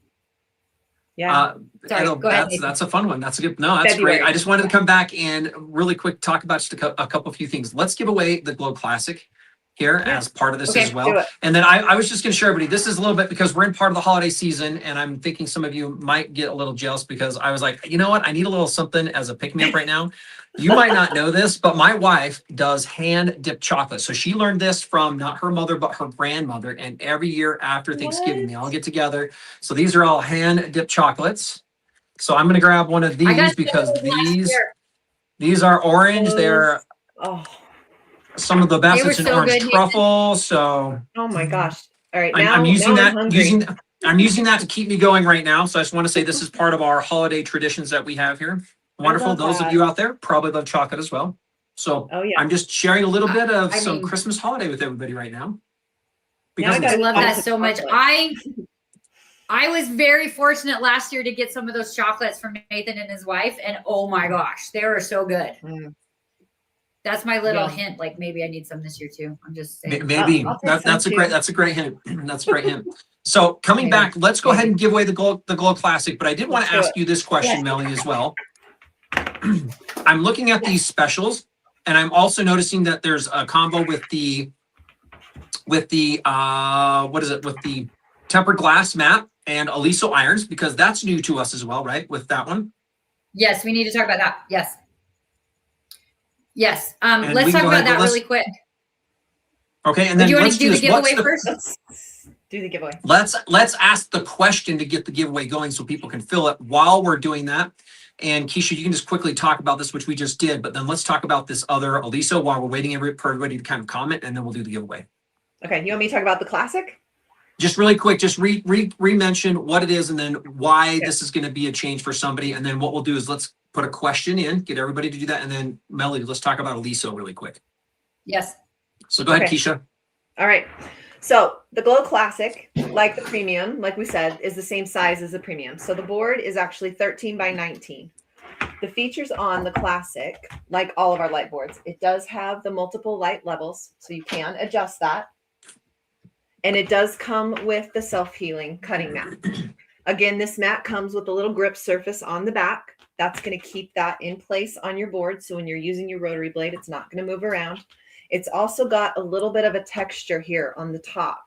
Yeah. Sorry, go ahead. That's a fun one. That's a good. No, that's February. Great. I just wanted to come back and really quick talk about just a few things. Let's give away the Glow Classic here as part of this as well. And then I was just going to share everybody, this is a little bit because we're in part of the holiday season and I'm thinking some of you might get a little jealous because I was like, you know what? I need a little something as a pick-me-up right now. You might not know this, but my wife does hand dipped chocolate. So she learned this from not her mother, but her grandmother. And every year after Thanksgiving, they all get together. So these are all hand dipped chocolates. So I'm going to grab one of these because these are orange. They're some of the best. It's an orange truffle. So oh my gosh. All right. I'm using that to keep me going right now. So I just want to say this is part of our holiday traditions that we have here. Wonderful. Those of you out there probably love chocolate as well. So I'm just sharing a little bit of some Christmas holiday with everybody right now. Because I love that so much. I was very fortunate last year to get some of those chocolates from Nathan and his wife. And oh my gosh, they were so good. That's my little hint. Like maybe I need some this year too. I'm just saying. Maybe that's a great hint. That's a great hint. So coming back, let's go ahead and give away the Glow Classic. But I did want to ask you this question, Melanie, as well. I'm looking at these specials, and I'm also noticing that there's a combo with the what is it? With the tempered glass mat and Aliso irons, because that's new to us as well, right? With that one. Yes, we need to talk about that. Yes. Let's talk about that really quick. Okay, and then do you want to do the giveaway first? Let's do the giveaway. Let's ask the question to get the giveaway going so people can fill it while we're doing that. And Keisha, you can just quickly talk about this, which we just did, but then let's talk about this other Aliso while we're waiting for everybody to kind of comment, and then we'll do the giveaway. Okay, you want me to talk about the classic? Just really quick, just re-mention what it is and then why this is going to be a change for somebody. And then what we'll do is let's put a question in, get everybody to do that. And then Melody, let's talk about Aliso really quick. Yes. So go ahead, Keisha. All right. So the Glow Classic, like the Premium, like we said, is the same size as the Premium. So the board is actually 13 by 19. The features on the Classic, like all of our light boards, it does have the multiple light levels, so you can adjust that. And it does come with the self-healing cutting mat. Again, this mat comes with a little grip surface on the back. That's going to keep that in place on your board. So when you're using your rotary blade, it's not going to move around. It's also got a little bit of a texture here on the top.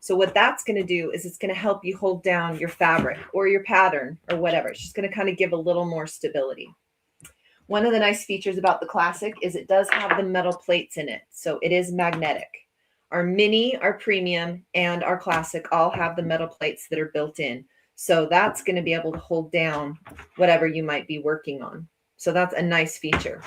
So what that's going to do is it's going to help you hold down your fabric or your pattern or whatever. It's just going to kind of give a little more stability. One of the nice features about the Classic is it does have the metal plates in it. So it is magnetic. Our Mini, our Premium, and our Classic all have the metal plates that are built in. So that's going to be able to hold down whatever you might be working on. So that's a nice feature.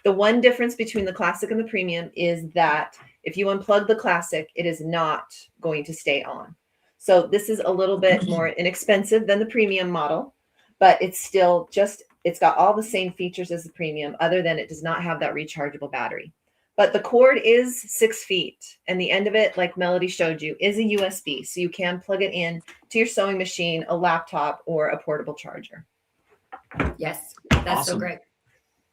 The one difference between the Classic and the Premium is that if you unplug the Classic, it is not going to stay on. So this is a little bit more inexpensive than the Premium model, but it's still just, it's got all the same features as the Premium, other than it does not have that rechargeable battery. But the cord is 6 feet, and the end of it, like Melody showed you, is a USB. So you can plug it in to your sewing machine, a laptop, or a portable charger. Yes, that's Awesome. so great.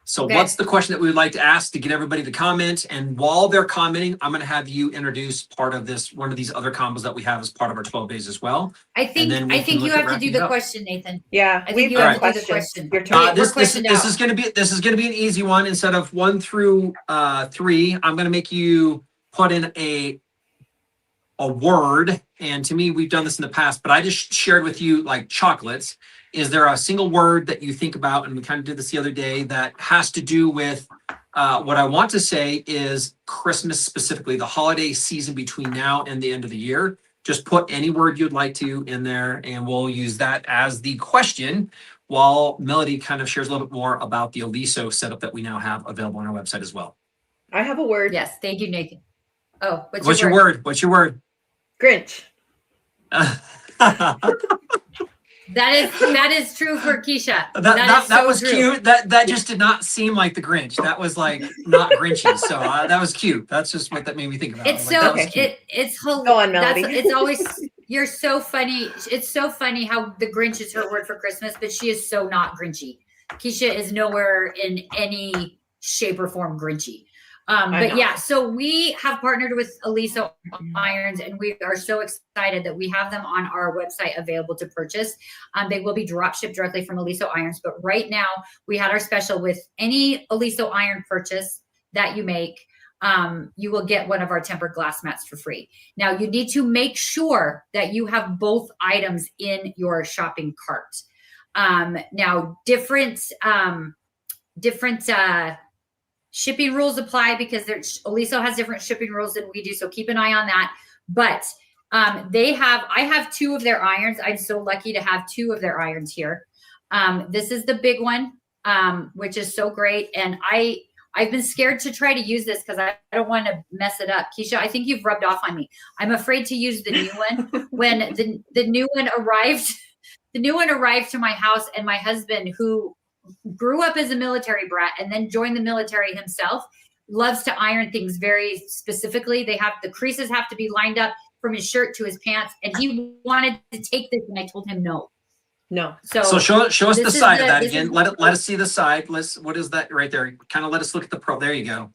So Okay. what's the question that we would like to ask to get everybody to comment? And while they're commenting, I'm going to have you introduce part of this, one of these other combos that we have as part of our 12 days as well. I think then we I can think you look at have to do wrapping the it up. question, Nathan. Yeah, I think you All have right. to do the question. Your turn. This questioned out. is going to be an easy one. Instead of 1 through 3, I'm going to make you put in a word. And to me, we've done this in the past, but I just shared with you like chocolates. Is there a single word that you think about, and we kind of did this the other day, that has to do with what I want to say is Christmas specifically, the holiday season between now and the end of the year. Just put any word you'd like to in there, and we'll use that as the question while Melody kind of shares a little bit more about the Aliso setup that we now have available on our website as well. I have a word. Yes, thank you, Nathan. Oh, What's your word? What's your word? Grinch. That is true for Keisha. That was true. Cute. That just did not seem like the Grinch. That was like not Grinchy. So that was cute. That's just what that made me think about. It's like, so it's go on, Melody. It's always you're so funny. It's so funny how the Grinch is her word for Christmas, but she is so not Grinchy. Keisha is nowhere in any shape or form Grinchy. But yeah, so we have partnered with Aliso irons, and we are so excited that we have them on our website available to purchase. They will be drop shipped directly from Aliso irons, but right now we had our special with any Aliso iron purchase that you make. You will get one of our tempered glass mats for free. Now you need to make sure that you have both items in your shopping cart. Now different shipping rules apply because Aliso has different shipping rules than we do. So keep an eye on that. But I have 2 of their irons. I'm so lucky to have 2 of their irons here. This is the big one, which is so great. And I've been scared to try to use this because I don't want to mess it up. Keisha, I think you've rubbed off on me. I'm afraid to use the new one. When the new one arrived to my house, and my husband, who grew up as a military brat and then joined the military himself, loves to iron things very specifically. The creases have to be lined up from his shirt to his pants, and he wanted to take this, and I told him no. So show us the side of that again. Let us see the side. What is that right there? Kind of let us look at the Pro. There you go.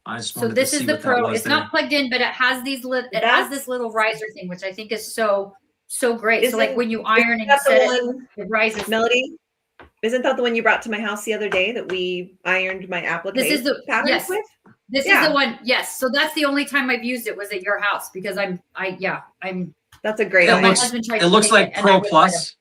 I just wanted this to see is the what Pro. that was It's there. not plugged in, but it has this little riser thing, which I think is so great. So like when you iron and you set it rises. Melody, isn't that the one you brought to my house the other day that we ironed my applique patterns with? This is the one. Yes. So that's the only time I've used it was at your house because I'm. That's a great one. It looks like Pro Plus.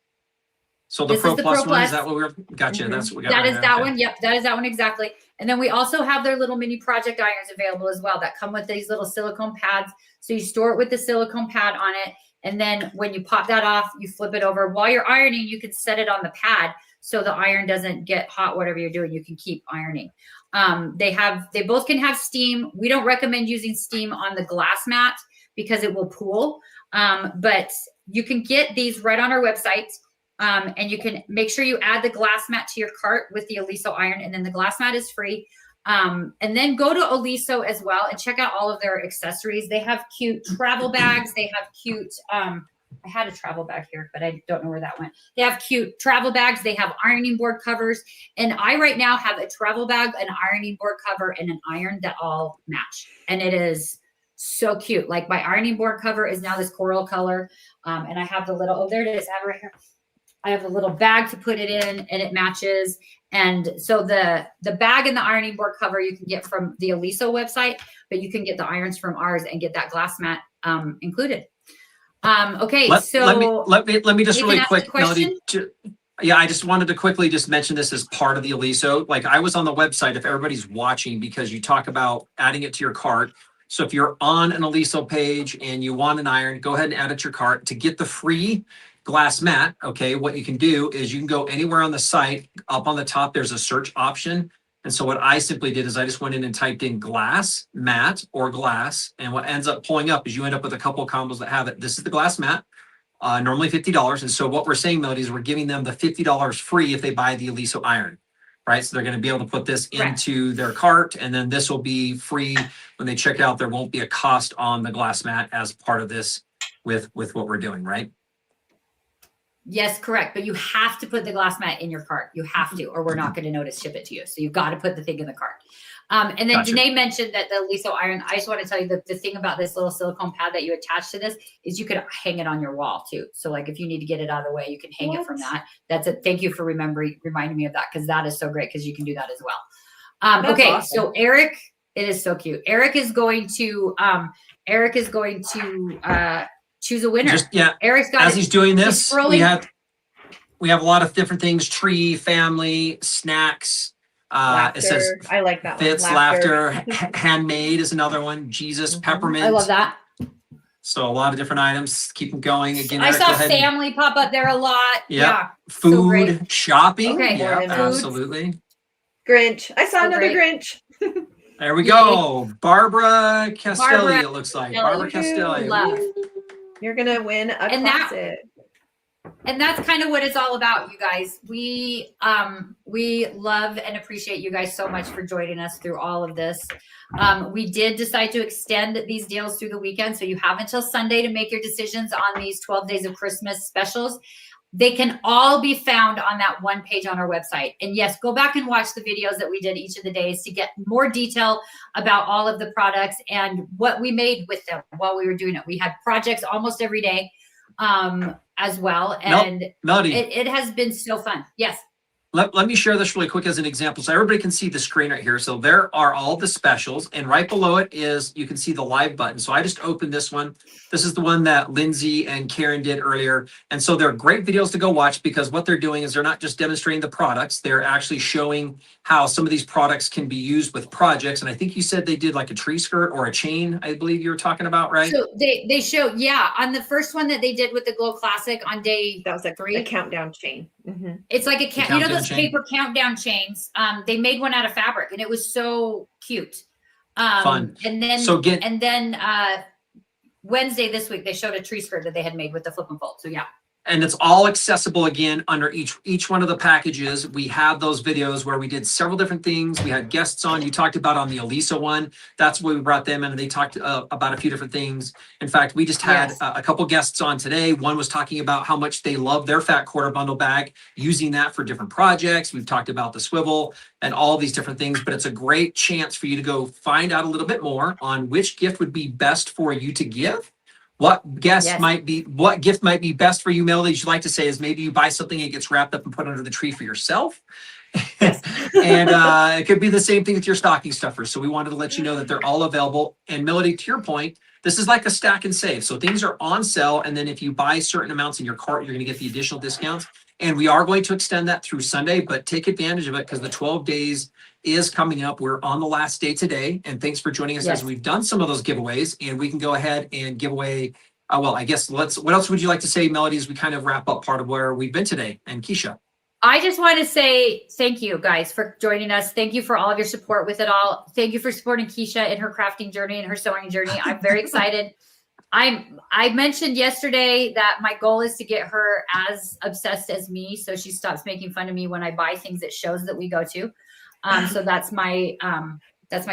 So the Pro Plus one, is that what we're gotcha? Mm-hmm. That's what we got. That is that one. Yep, that is that one exactly. And then we also have their little mini project irons available as well that come with these little silicone pads. So you store it with the silicone pad on it, and then when you pop that off, you flip it over. While you're ironing, you can set it on the pad so the iron doesn't get hot. Whatever you're doing, you can keep ironing. They both can have steam. We don't recommend using steam on the glass mat because it will pool. But you can get these right on our website. And you can make sure you add the glass mat to your cart with the Aliso iron, and then the glass mat is free. And then go to Oliso as well and check out all of their accessories. They have cute travel bags. They have cute, I had a travel bag here, but I don't know where that went. They have cute travel bags. They have ironing board covers. And I right now have a travel bag, an ironing board cover, and an iron that all match. And it is so cute. Like my ironing board cover is now this coral color. And I have the little, oh, there it is. I have it right here. I have a little bag to put it in and it matches. And so the bag and the ironing board cover you can get from the Oliso website, but you can get the irons from ours and get that glass mat included. Okay, so let me just really quick, Melody. Yeah, I just wanted to quickly just mention this as part of the Oliso. Like I was on the website, if everybody's watching, because you talk about adding it to your cart. So if you're on an Oliso page and you want an iron, go ahead and add it to your cart. To get the free glass mat, okay, what you can do is you can go anywhere on the site. Up on the top, there's a search option. And so what I simply did is I just went in and typed in glass mat or glass. And what ends up pulling up is you end up with a couple of combos that have it. This is the glass mat, normally $50. And so what we're saying, Melody, is we're giving them the $50 free if they buy the Oliso iron, right? So they're going to be able to put this into their cart, and then this will be free when they check out. There won't be a cost on the glass mat as part of this with what we're doing, right? Yes, correct. But you have to put the glass mat in your cart. You have to, or we're not going to know to ship it to you. So you've got to put the thing in the cart. And then Gotcha. Janae mentioned that the Oliso iron. I just want to tell you that the thing about this little silicone pad that you attach to this is you could hang it on your wall too. So like if you need to get it out of the way, you can hang it from that. That's it. Thank you for reminding me of that, because that is so great, because you can do that as well. Okay, awesome. So Eric, it is so cute. Eric is going to choose a winner. Eric's got as he's doing this, we have a lot of different things: tree, family, snacks. It says I like that fits, one. Laughter. Handmade is another one. Jesus, peppermint. I love that. So a lot of different items. Keep them going. Again, I saw family pop up there a lot. Yeah. Food, so shopping. Okay. Yeah, absolutely. Grinch. I saw another Grinch. There we go. Barbara Castelli, it looks like. Barbara Castelli. You're going to win a classic. And that's kind of what it's all about, you guys. We love and appreciate you guys so much for joining us through all of this. We did decide to extend these deals through the weekend, so you have until Sunday to make your decisions on these 12 Days of Christmas specials. They can all be found on that one page on our website. And yes, go back and watch the videos that we did each of the days to get more detail about all of the products and what we made with them while we were doing it. We had projects almost every day as well. And Melody, it has been so fun. Yes. Let me share this really quick as an example so everybody can see the screen right here. So there are all the specials, and right below it is, you can see the live button. So I just opened this one. This is the one that Lindsay and Karen did earlier. And so they're great videos to go watch, because what they're doing is they're not just demonstrating the products, they're actually showing how some of these products can be used with projects. And I think you said they did like a tree skirt or a chain, I believe you were talking about, right? So they show, on the first one that they did with the Glow Classic on day, that was like 3, a countdown chain. Mm-hmm. It's like a those paper countdown chains. They made one out of fabric, and it was so cute. Fun. And then Wednesday this week they showed a tree skirt that they had made with the flip and fold. So yeah. And it's all accessible again under each one of the packages. We have those videos where we did several different things. We had guests on. You talked about on the Oliso one. That's where we brought them in, and they talked about a few different things. In fact, we just had a couple guests on today. One was talking about how much they love their fat quarter bundle bag, using that for different projects. We've talked about the swivel and all these different things, but it's a great chance for you to go find out a little bit more on which gift would be best for you to give. What gift might be best for you, Melody? You'd like to say is maybe you buy something, it gets wrapped up and put under the tree for yourself. And it could be the same thing with your stocking stuffers. So we wanted to let you know that they're all available. And Melody, to your point, this is like a stack and save. So things are on sale. And then if you buy certain amounts in your cart, you're going to get the additional discounts. And we are going to extend that through Sunday, but take advantage of it, because the 12 days is coming up. We're on the last day today. And thanks for joining us as we've done some of those giveaways, and we can go ahead and give away. Well, I guess what else would you like to say, Melody, as we kind of wrap up part of where we've been today? And Keisha. I just want to say thank you guys for joining us. Thank you for all of your support with it all. Thank you for supporting Keisha in her crafting journey and her sewing journey. I'm very excited. I mentioned yesterday that my goal is to get her as obsessed as me, so she stops making fun of me when I buy things at shows that we go to. So that's my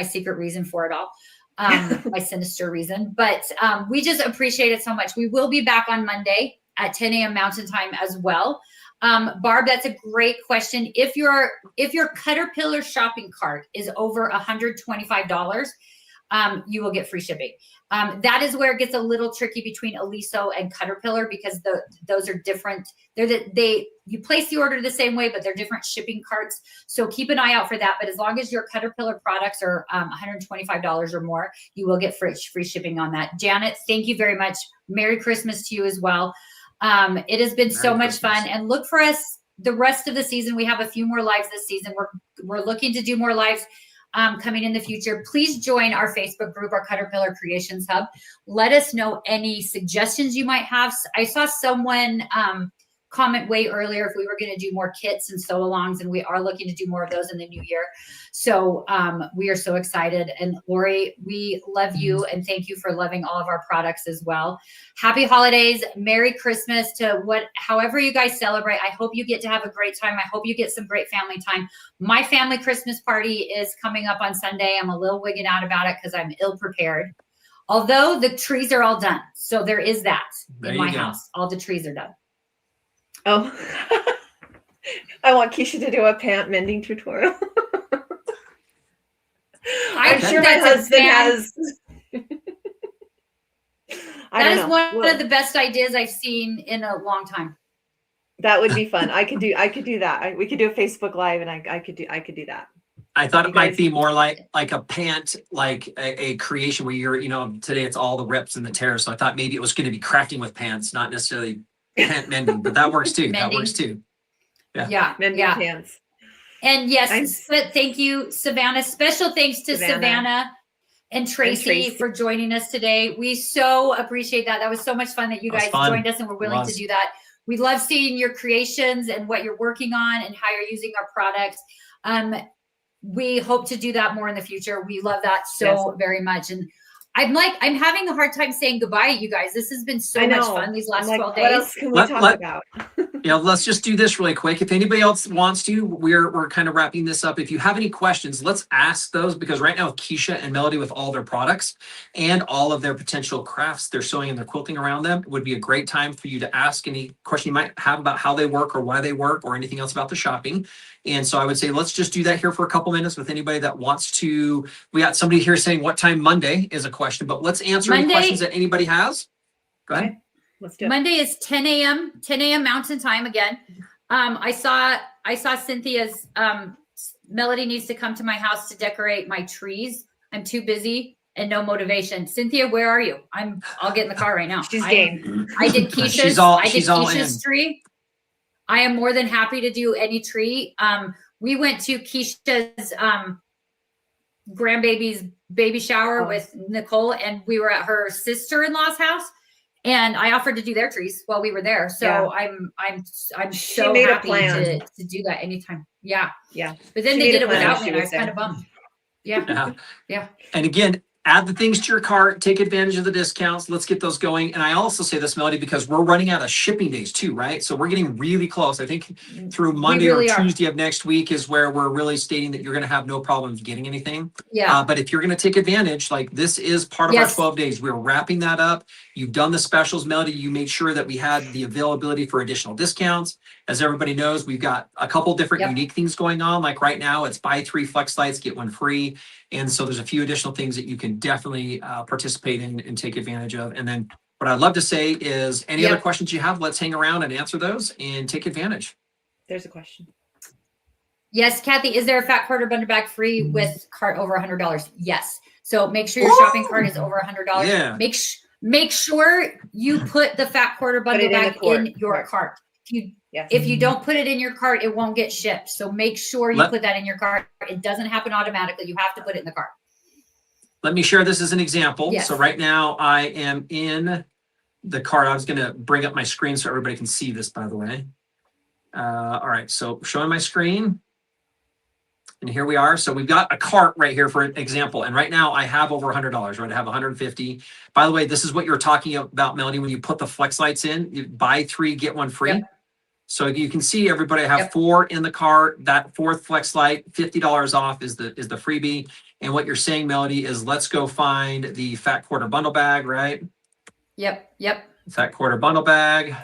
secret reason for it all. My sinister reason, but we just appreciate it so much. We will be back on Monday at 10 a.m. Mountain Time as well. Barb, that's a great question. If your CutterPillar shopping cart is over $125, you will get free shipping. That is where it gets a little tricky between Aliso and CutterPillar, because those are different. You place the order the same way, but they're different shipping carts. So keep an eye out for that. But as long as your CutterPillar products are $125 or more, you will get free shipping on that. Janet, thank you very much. Merry Christmas to you as well. It has been so much fun, and look for us the rest of the season. We have a few more lives this season. We're looking to do more lives coming in the future. Please join our Facebook group, our CutterPillar Creations Hub. Let us know any suggestions you might have. I saw someone comment way earlier if we were going to do more kits and sew-alongs, and we are looking to do more of those in the new year. So we are so excited. And Lori, we love you, and thank you for loving all of our products as well. Happy holidays, Merry Christmas to however you guys celebrate. I hope you get to have a great time. I hope you get some great family time. My family Christmas party is coming up on Sunday. I'm a little wigging out about it because I'm ill prepared. Although the trees are all done. So there is that in my house. All the trees are done. Oh, I want Keisha to do a pant mending tutorial. I'm sure my husband has. That is one of the best ideas I've seen in a long time. That would be fun. I could do that. We could do a Facebook Live, and I could do that. I thought it might be more like a pant, like a creation where you're, today it's all the rips and the tears. So I thought maybe it was going to be crafting with pants, not necessarily pant mending, but that works too. That works too. Yeah. Mending pants. And yes, but thank you, Savannah. Special thanks to Savannah and Tracy for joining us today. We so appreciate that. That was so much fun that you guys joined us and were willing to do that. We love seeing your creations and what you're working on and how you're using our products. We hope to do that more in the future. We love that so very much. And I'm having a hard time saying goodbye, you guys. This has been so much fun these last 12 days. What else can we talk about? Let's just do this really quick. If anybody else wants to, we're kind of wrapping this up. If you have any questions, let's ask those, because right now with Keisha and Melody, with all their products and all of their potential crafts they're sewing and they're quilting around them, it would be a great time for you to ask any question you might have about how they work or why they work or anything else about the shopping. And so I would say, let's just do that here for a couple minutes with anybody that wants to. We got somebody here saying what time Monday is a question, but let's answer any questions that anybody has. Go ahead. Okay. Let's do it. Monday is 10 a.m. Mountain Time again. I saw Cynthia's Melody needs to come to my house to decorate my trees. I'm too busy and no motivation. Cynthia, where are you? I'll get in the car right now. She's game. I did Keisha's tree. I am more than happy to do any tree. We went to Keisha's grandbaby's baby shower with Nicole, and we were at her sister-in-law's house. And I offered to do their trees while we were there. So I'm so happy to do that anytime. Yeah. Yeah. But then they did it without me, and I was kind of bummed. Yeah. And again, add the things to your cart, take advantage of the discounts. Let's get those going. And I also say this, Melody, because we're running out of shipping days too, right? So we're getting really close. I think through Monday or Tuesday of next week is where we're really stating that you're going to have no problems getting anything. Yeah. But if you're going to take advantage, like this is part of our 12 days. We're wrapping that up. You've done the specials, Melody. You made sure that we had the availability for additional discounts. As everybody knows, we've got a couple different unique things going on. Like right now, it's buy 3 flex lights, get 1 free. And so there's a few additional things that you can definitely participate in and take advantage of. And then what I'd love to say is any other questions you have, let's hang around and answer those and take advantage. There's a question. Yes, Kathy, is there a fat quarter bundle bag free with cart over $100? Yes. So make sure your shopping cart is over $100. Yeah. Make sure you put the fat quarter bundle bag in your cart. If you don't put it in your cart, it won't get shipped. So make sure you put that in your cart. It doesn't happen automatically. You have to put it in the cart. Let me share this as an example. Yes. So right now I am in the cart. I was going to bring up my screen so everybody can see this, by the way. All right. So showing my screen. And here we are. So we've got a cart right here for an example. And right now I have over $100, right? I have 150. By the way, this is what you're talking about, Melody, when you put the flex lights in, you buy 3, get 1 free. So you can see everybody, I have 4 in the cart. That 4th Flex Light, $50 off is the freebie. And what you're saying, Melody, is let's go find the fat quarter bundle bag, right? Yep. Fat quarter bundle bag.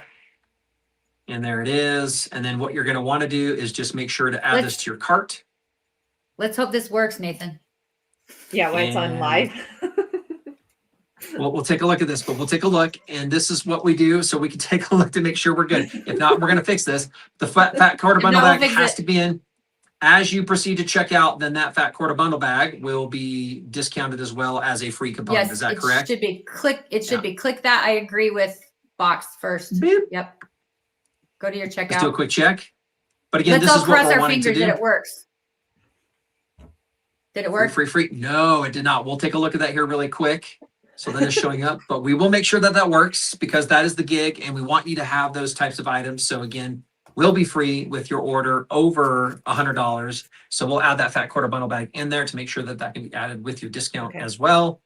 And there it is. And then what you're going to want to do is just make sure to add this to your cart. Let's hope this works, Nathan. Yeah, when it's on live. We'll take a look at this, but we'll take a look. And this is what we do. So we can take a look to make sure we're good. If not, we're going to fix this. The fat quarter bundle bag has to be in. As you proceed to check out, then that fat quarter bundle bag will be discounted as well as a free component. Is that correct? Should be click. It should be click that. I agree with box first. Beep. Yep. Go to your checkout. Let's do a quick check. But again, Let's this all is what cross we're our wanting fingers to do. that it works. Did it work? Free. No, it did not. We'll take a look at that here really quick. So that is showing up, but we will make sure that that works because that is the gig and we want you to have those types of items. So again, will be free with your order over $100. So we'll add that fat quarter bundle bag in there to make sure that that can be added with your discount as well.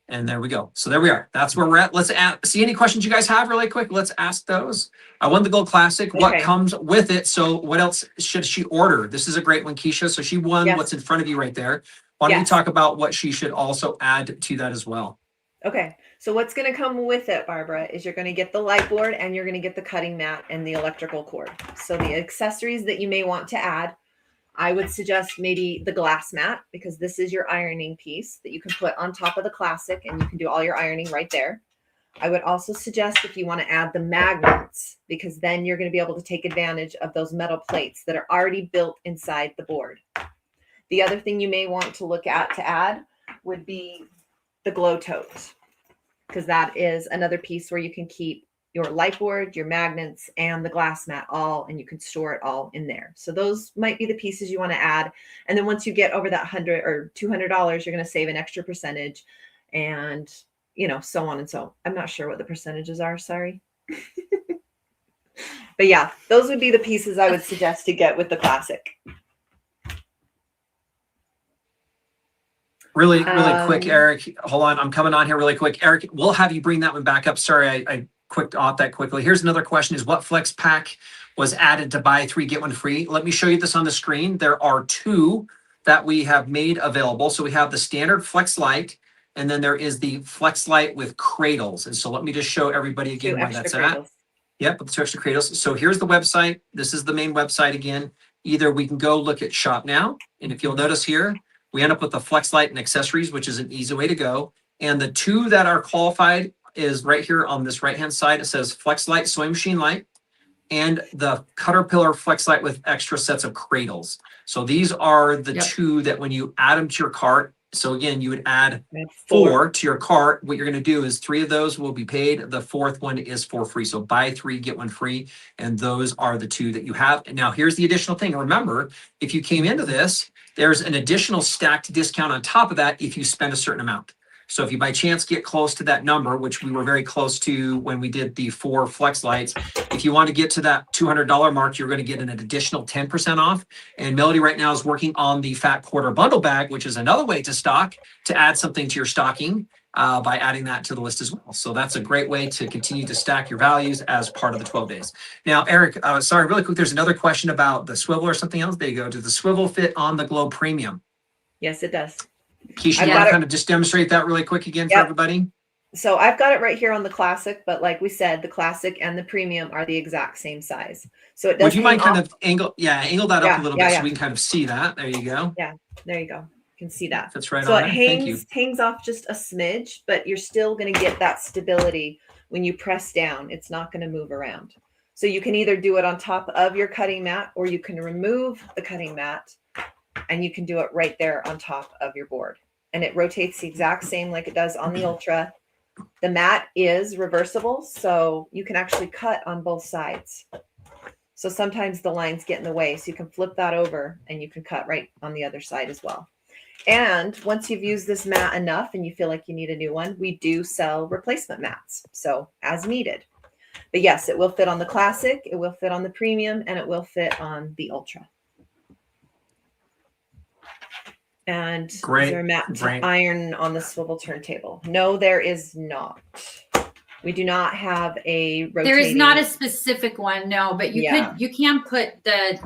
And there we go. So there we are. That's where we're at. Let's see any questions you guys have really quick. Let's ask those. I won the Gold Classic. What comes with it? So what else should she order? This is a great one, Keisha. So she won what's in front of you right there. Why don't you talk about what she should also add to that as well? Okay, so what's going to come with it, Barbara, is you're going to get the light board and you're going to get the cutting mat and the electrical cord. So the accessories that you may want to add, I would suggest maybe the glass mat because this is your ironing piece that you can put on top of the Classic and you can do all your ironing right there. I would also suggest if you want to add the magnets because then you're going to be able to take advantage of those metal plates that are already built inside the board. The other thing you may want to look at to add would be the glow tote, because that is another piece where you can keep your light board, your magnets, and the glass mat all, and you can store it all in there. So those might be the pieces you want to add. And then once you get over that $100 or $200, you're going to save an extra percentage and, you know, so on and so. I'm not sure what the percentages are. Sorry. But yeah, those would be the pieces I would suggest to get with the Classic. Really quick, Eric. Hold on. I'm coming on here really quick. Eric, we'll have you bring that one back up. Sorry, I clicked off that quickly. Here's another question is what flex pack was added to buy 3, get 1 free? Let me show you this on the screen. There are 2 that we have made available. So we have the standard flex light and then there is the flex light with cradles. And so let me just show everybody again where that's at. Yep, with 2 extra cradles. So here's the website. This is the main website again. Either we can go look at shop now. And if you'll notice here, we end up with the flex light and accessories, which is an easy way to go. And the 2 that are qualified is right here on this right-hand side. It says flex light, sewing machine light, and the CutterPillar flex light with extra sets of cradles. So these are the 2 that when you add them to your cart, so again, you would add 4 to your cart. What you're going to do is 3 of those will be paid. The 4th one is for free. So buy 3, get 1 free. And those are the 2 that you have. And now here's the additional thing. Remember, if you came into this, there's an additional stacked discount on top of that if you spend a certain amount. So if you by chance get close to that number, which we were very close to when we did the 4 flex lights, if you want to get to that $200 mark, you're going to get an additional 10% off. And Melody right now is working on the fat quarter bundle bag, which is another way to add something to your stocking by adding that to the list as well. So that's a great way to continue to stack your values as part of the 12 days. Now, Eric, sorry, really quick, there's another question about the swivel or something else. There you go. Does the swivel fit on the Glow Premium? Yes, it does. Keisha, you want to kind of just demonstrate that really quick again for everybody? So I've got it right here on the Classic, but like we said, the Classic and the Premium are the exact same size. So it does. Would you mind kind of angle that up a little bit so we can kind of see that? There you go. Yeah, there you go. You can see that. That's right. So on it hangs off just a smidge, but you're still going to get that stability when you press down. It's not going to move around. So you can either do it on top of your cutting mat or you can remove the cutting mat and you can do it right there on top of your board. And it rotates the exact same like it does on the Ultra. The mat is reversible, so you can actually cut on both sides. So sometimes the lines get in the way, so you can flip that over and you can cut right on the other side as well. And once you've used this mat enough and you feel like you need a new one, we do sell replacement mats, so as needed. But yes, it will fit on the Classic, it will fit on the Premium, and it will fit on the Ultra. And is there a mat to iron on the swivel turntable? No, there is not. We do not have a rotating. There is not a specific one, no, but you can put the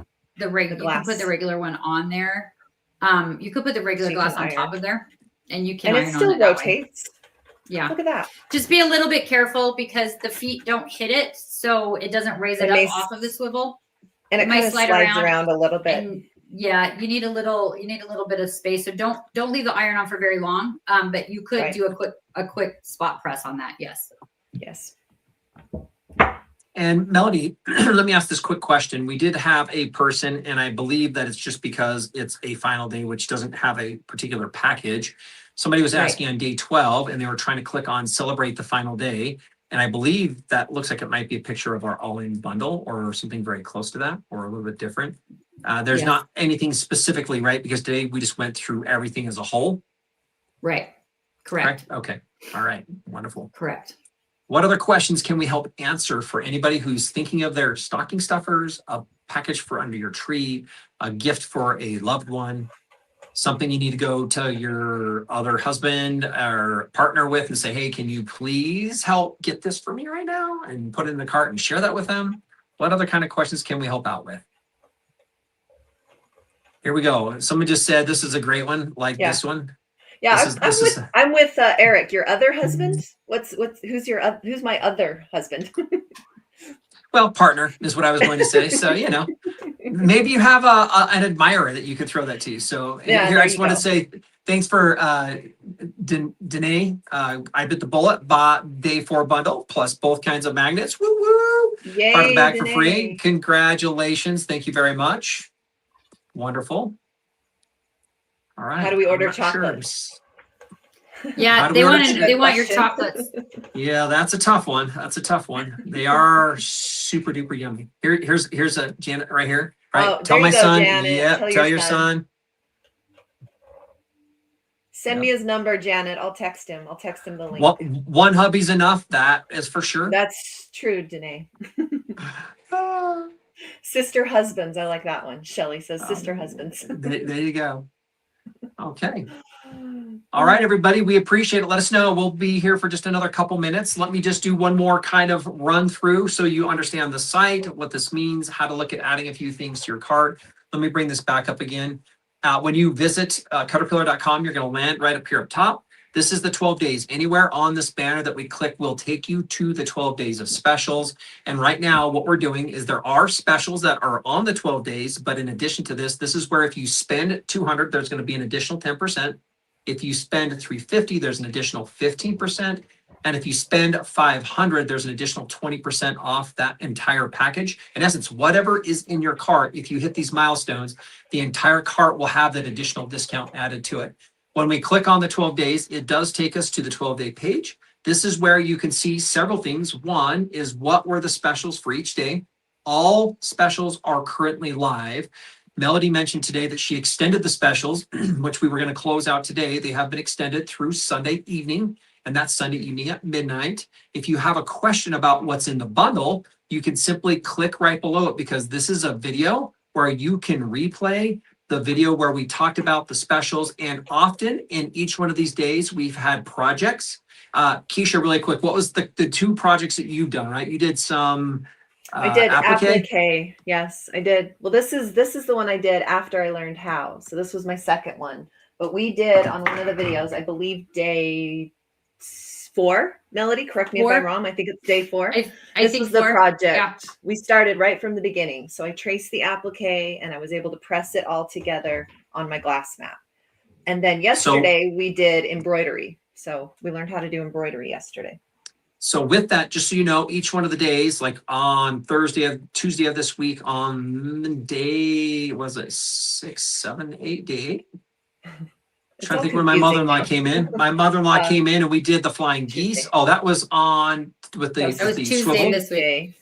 regular, you can put the regular one on there. You could put the regular glass on top of there, and you can. And it still rotates. Yeah. Look at that. Just be a little bit careful because the feet don't hit it, so it doesn't raise it up off of the swivel. And it might slide around a little bit. And yeah, you need a little bit of space. So don't leave the iron on for very long. But you could do a quick spot press on that. Yes. Yes. And Melody, let me ask this quick question. We did have a person, and I believe that it's just because it's a final day, which doesn't have a particular package. Somebody was asking on day 12, and they were trying to click on celebrate the final day. And I believe that looks like it might be a picture of our all-in bundle or something very close to that or a little bit different. There's not anything specifically, right? Because today we just went through everything as a whole. Right. Correct. Okay. All right. Wonderful. Correct. What other questions can we help answer for anybody who's thinking of their stocking stuffers, a package for under your tree, a gift for a loved one, something you need to go tell your other husband or partner with and say, hey, can you please help get this for me right now and put it in the cart and share that with them? What other kind of questions can we help out with? Here we go. Someone just said this is a great one, like this one. Yeah, I'm with Eric, your other husband. Who's my other husband? Well, partner is what I was going to say. So, you know, maybe you have an admirer that you could throw that to. So here, I just want to say thanks for Danae. I bit the bullet, bought day 4 bundle plus both kinds of magnets. Woo woo! Yay, part of the bag Danae. For free. Congratulations. Thank you very much. Wonderful. All right. How do we order chocolates? Sure. Yeah, they want your chocolates. Yeah, that's a tough one. That's a tough one. They are super duper yummy. Here's a Janet right here. Right. Oh, tell my son. Janet. Yep. Tell your son. Send me his number, Janet. I'll text him. I'll text him the link. Well, one hubby's enough. That is for sure. That's true, Danae. Sister husbands. I like that one. Shelly says sister husbands. There you go. Okay. All right, everybody. We appreciate it. Let us know. We'll be here for just another couple minutes. Let me just do one more kind of run through so you understand the site, what this means, how to look at adding a few things to your cart. Let me bring this back up again. When you visit CutterPillar.com, you're going to land right up here up top. This is the 12 days. Anywhere on this banner that we click will take you to the 12 days of specials. And right now, what we're doing is there are specials that are on the 12 days. But in addition to this, this is where if you spend 200, there's going to be an additional 10%. If you spend 350, there's an additional 15%. And if you spend 500, there's an additional 20% off that entire package. In essence, whatever is in your cart, if you hit these milestones, the entire cart will have that additional discount added to it. When we click on the 12 days, it does take us to the 12-day page. This is where you can see several things. One is what were the specials for each day. All specials are currently live. Melody mentioned today that she extended the specials, which we were going to close out today. They have been extended through Sunday evening, and that's Sunday evening at midnight. If you have a question about what's in the bundle, you can simply click right below it because this is a video where you can replay the video where we talked about the specials. And often in each one of these days, we've had projects. Keisha, really quick, what was the 2 projects that you've done, right? You did some I did applique. Yes, I did. Well, this is the one I did after I learned how. So this was my second one. But we did on one of the videos, I believe day 4. Melody, correct me if I'm wrong. I think it's day 4. I think was the project. Yeah. We started right from the beginning. So I traced the applique and I was able to press it all together on my glass mat. And then yesterday we did embroidery. So we learned how to do embroidery yesterday. So with that, just so you know, each one of the days, like on Tuesday of this week, on day, was it 6, 7, 8, day 8? I'm trying to think when my mother-in-law came in. My mother-in-law came in and we did the flying geese. Oh, that was on with the Tuesday swivel. this week.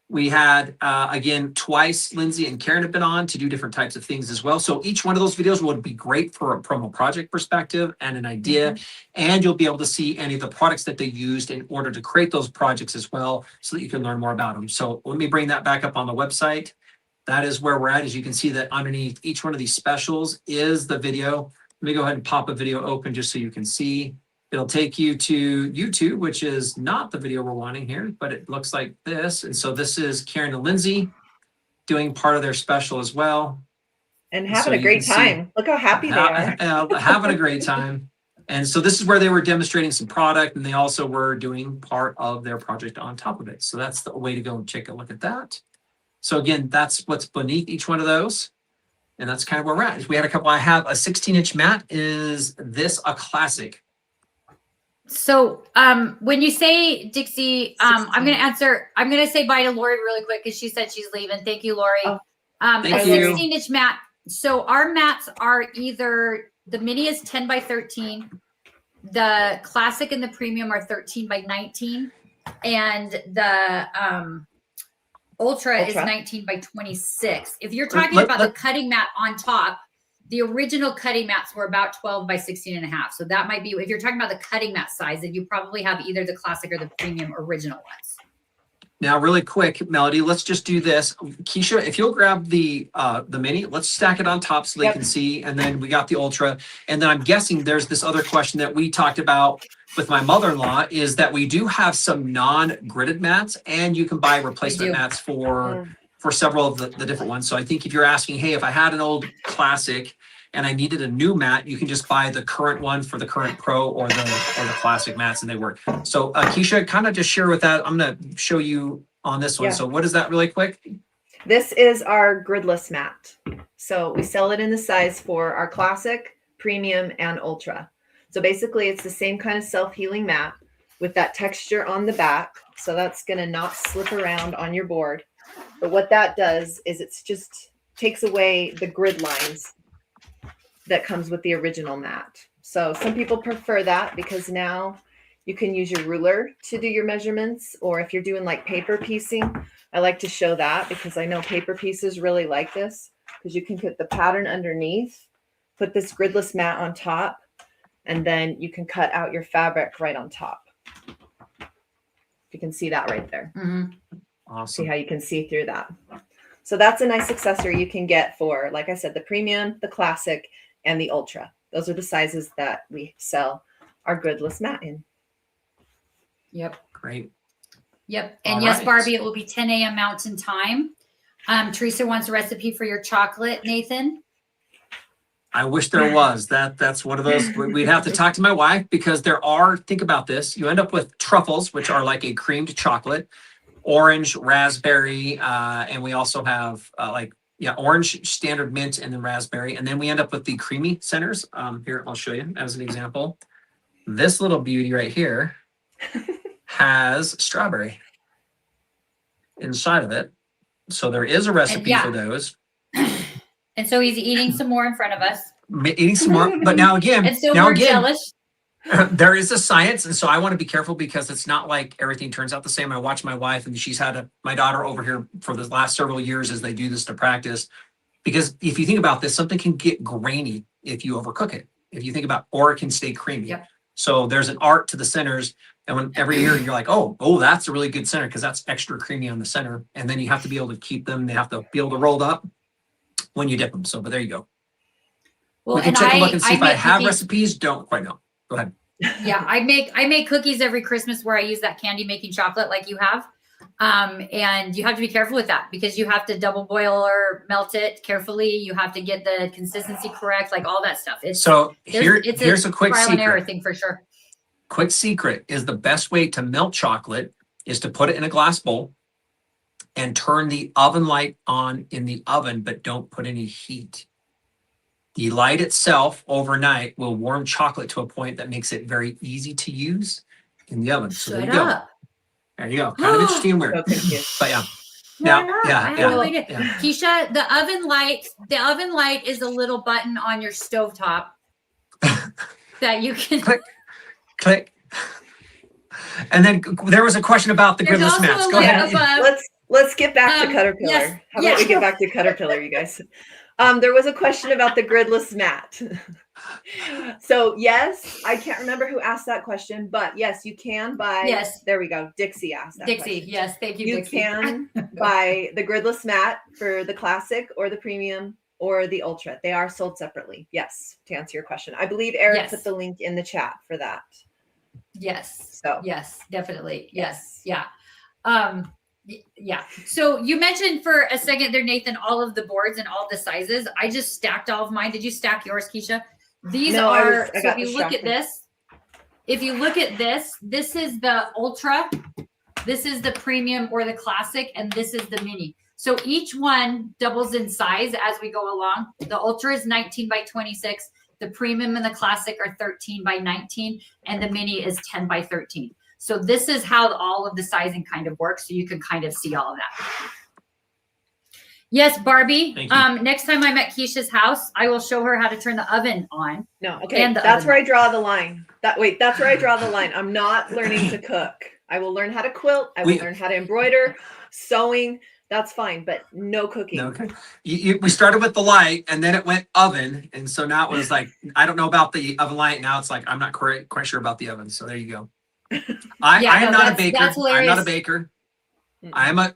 We had, again, twice Lindsay and Karen have been on to do different types of things as well. So each one of those videos would be great for a promo project perspective and an idea. And you'll be able to see any of the products that they used in order to create those projects as well so that you can learn more about them. So let me bring that back up on the website. That is where we're at. As you can see that underneath each one of these specials is the video. Let me go ahead and pop a video open just so you can see. It'll take you to YouTube, which is not the video we're wanting here, but it looks like this. And so this is Karen and Lindsay doing part of their special as well. And having a great time. Look how happy they are. Having a great time. And so this is where they were demonstrating some product, and they also were doing part of their project on top of it. So that's the way to go and take a look at that. So again, that's what's beneath each one of those. And that's kind of where we're at. We had a couple. I have a 16-inch mat. Is this a classic? So when you say Dixie, I'm going to say bye to Lori really quick because she said she's leaving. Thank you, Lori. Thank a 16-inch mat. So our mats are either the mini is 10 by 13, the classic and the premium are 13 by 19, and the ultra is 19 by 26. If you're talking about the cutting mat on top, the original cutting mats were about 12 by 16 and a half. So that might be, if you're talking about the cutting mat size, then you probably have either the classic or the premium original ones. Now, really quick, Melody, let's just do this. Keisha, if you'll grab the mini, let's stack it on top so they can see. And then we got the ultra. And then I'm guessing there's this other question that we talked about with my mother-in-law is that we do have some non-gridded mats, and you can buy replacement mats for several of the different ones. So I think if you're asking, hey, if I had an old classic and I needed a new mat, you can just buy the current one for the current pro or the classic mats, and they work. So Keisha, kind of just share with that. I'm going to show you on this one. Yeah. So what is that really quick? This is our gridless mat. So we sell it in the size for our classic, premium, and ultra. So basically it's the same kind of self-healing mat with that texture on the back. So that's going to not slip around on your board. But what that does is it's just takes away the grid lines that comes with the original mat. So some people prefer that because now you can use your ruler to do your measurements, or if you're doing like paper piecing, I like to show that because I know paper pieces really like this because you can put the pattern underneath, put this gridless mat on top, and then you can cut out your fabric right on top. You can see that right there. Mm-hmm. Awesome. See how you can see through that. So that's a nice accessory you can get for, like I said, the premium, the classic, and the ultra. Those are the sizes that we sell our gridless mat in. Yep. Great. Yep. And yes, Barbie, it will be 10 a.m. Mountain Time. Teresa wants a recipe for your chocolate, Nathan. I wish there was. That's one of those. We'd have to talk to my wife because there are, think about this, you end up with truffles, which are like a creamed chocolate, orange, raspberry, and we also have orange, standard mint, and then raspberry. And then we end up with the creamy centers. Here, I'll show you as an example. This little beauty right here has strawberry inside of it. So there is a recipe for those. And so he's eating some more in front of us. Eating some more. But now again, and so we're jealous. There is a science, and so I want to be careful because it's not like everything turns out the same. I watch my wife, and she's had my daughter over here for the last several years as they do this to practice. Because if you think about this, something can get grainy if you overcook it. If you think about, or it can stay creamy. Yep. So there's an art to the centers, and when every year you're like, oh, that's a really good center because that's extra creamy on the center, and then you have to be able to keep them. They have to be able to roll up when you dip them. So, but there you go. Well, we can take a look and see if I have recipes. Don't quite know. Go ahead. Yeah, I make cookies every Christmas where I use that candy making chocolate like you have. And you have to be careful with that because you have to double boil or melt it carefully. You have to get the consistency correct, like all that stuff. Here's a quick trial secret. And error thing for sure. Quick secret is the best way to melt chocolate is to put it in a glass bowl and turn the oven light on in the oven, but don't put any heat. The light itself overnight will warm chocolate to a point that makes it very easy to use in the oven. So there you go. There you go. Kind of interesting and weird. Oh, thank you. But yeah. Keisha, the oven light is a little button on your stovetop that you can click. And then there was a question about the gridless mats. Go ahead. Let's get back to CutterPillar. Yes, How about we get back to CutterPillar, you guys? There was a question about the gridless mat. So yes, I can't remember who asked that question, but yes, you can buy. Yes, there we go. Dixie asked that question. Yes, thank you. You Dixie. can buy the gridless mat for the classic or the premium or the ultra. They are sold separately. Yes, to answer your question, I believe Eric put the link in the chat for that. Yes. So yes, definitely. Yes. Yeah. Yeah. So you mentioned for a second there, Nathan, all of the boards and all the sizes. I just stacked all of mine. Did you stack yours, Keisha? These No, are, I so got if you look at this, this is the ultra, this is the premium or the classic, and this is the mini. So each one doubles in size as we go along. The ultra is 19 by 26. The premium and the classic are 13 by 19, and the mini is 10 by 13. So this is how all of the sizing kind of works. So you can kind of see all of that. Yes, Barbie. Next time I'm at Keisha's house, I will show her how to turn the oven on. No, okay. That's where I draw the line. That's where I draw the line. I'm not learning to cook. I will learn how to quilt. I will learn how to embroider, sewing. That's fine, but no cooking. Okay. We started with the light, and then it went oven, and so now it was like, I don't know about the oven light. Now it's like I'm not quite sure about the oven. So there you go. I am not a baker. I'm not a baker. I'm a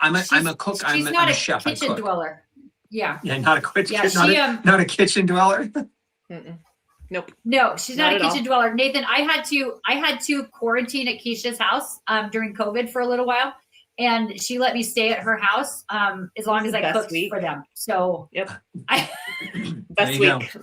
cook. I'm a chef. She's not a kitchen dweller. Yeah. Yeah, not a not a kitchen dweller. Nope. No, she's not a kitchen dweller. Nathan, I had to quarantine at Keisha's house during COVID for a little while. And she let me stay at her house as long as I cooked for them. So yep. Best week.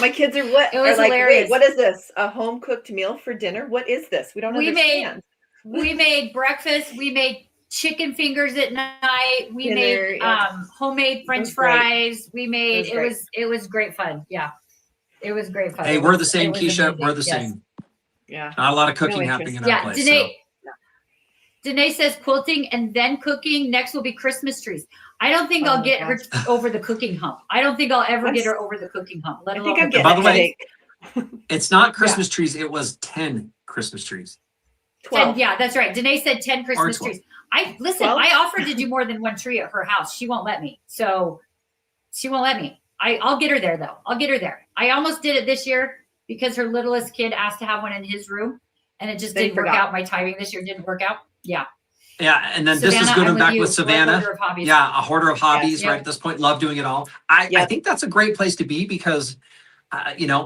My kids are what? It was like, hilarious. Wait, what is this? A home cooked meal for dinner? What is this? We don't understand. We made breakfast. We made chicken fingers at night. We made homemade French fries. We made it was great fun. Yeah. It was great fun. Hey, we're the same, Keisha. We're the same. Yeah. Not a lot of cooking happening in our place. Danae says quilting and then cooking. Next will be Christmas trees. I don't think I'll get her over the cooking hump. I don't think I'll ever get her over the cooking hump. Let alone. By the way, it's not Christmas trees. It was 10 Christmas trees. 12. 10, yeah, that's right. Danae said 10 Christmas trees. I offered to do more than one tree at her house. She won't let me. So she won't let me. I'll get her there though. I'll get her there. I almost did it this year because her littlest kid asked to have one in his room, and it just didn't work out. My timing this year didn't work out. Yeah. Yeah, and then Savannah, this is going back with Savannah. Yeah, a hoarder of hobbies, right? At this point, love doing it all. I think that's a great place to be because,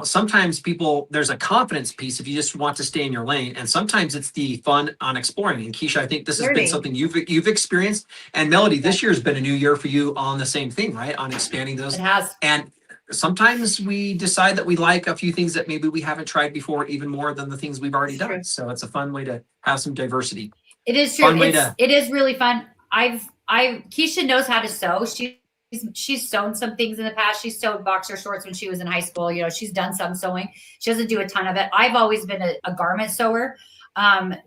sometimes there's a confidence piece if you just want to stay in your lane, and sometimes it's the fun on exploring. And Keisha, I think this has been something you've experienced. And Melody, this year has been a new year for you on the same thing, right? On expanding those. It has. And sometimes we decide that we like a few things that maybe we haven't tried before, even more than the things we've already done. So it's a fun way to have some diversity. It is true. It is really fun. Keisha knows how to sew. She's sewn some things in the past. She sewed boxer shorts when she was in high school. She's done some sewing. She doesn't do a ton of it. I've always been a garment sewer.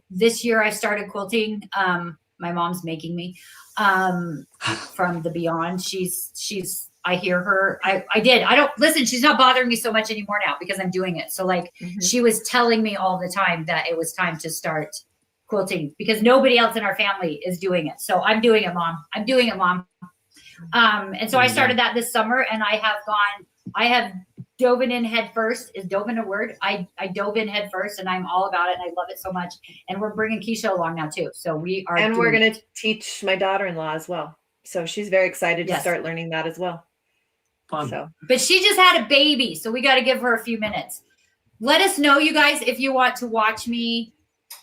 This year I started quilting. My mom's making me from the beyond. I hear her. I did. I don't listen. She's not bothering me so much anymore now because I'm doing it. So she was telling me all the time that it was time to start quilting because nobody else in our family is doing it. So I'm doing it, Mom. I'm doing it, Mom. And so I started that this summer, and I have dove in head first. Is dove in a word? I dove in head first, and I'm all about it, and I love it so much. And we're bringing Keisha along now too. So we are. And we're going to teach my daughter-in-law as well. So she's very excited to start learning that as well. Fun. So, but she just had a baby, so we got to give her a few minutes. Let us know, you guys, if you want to watch me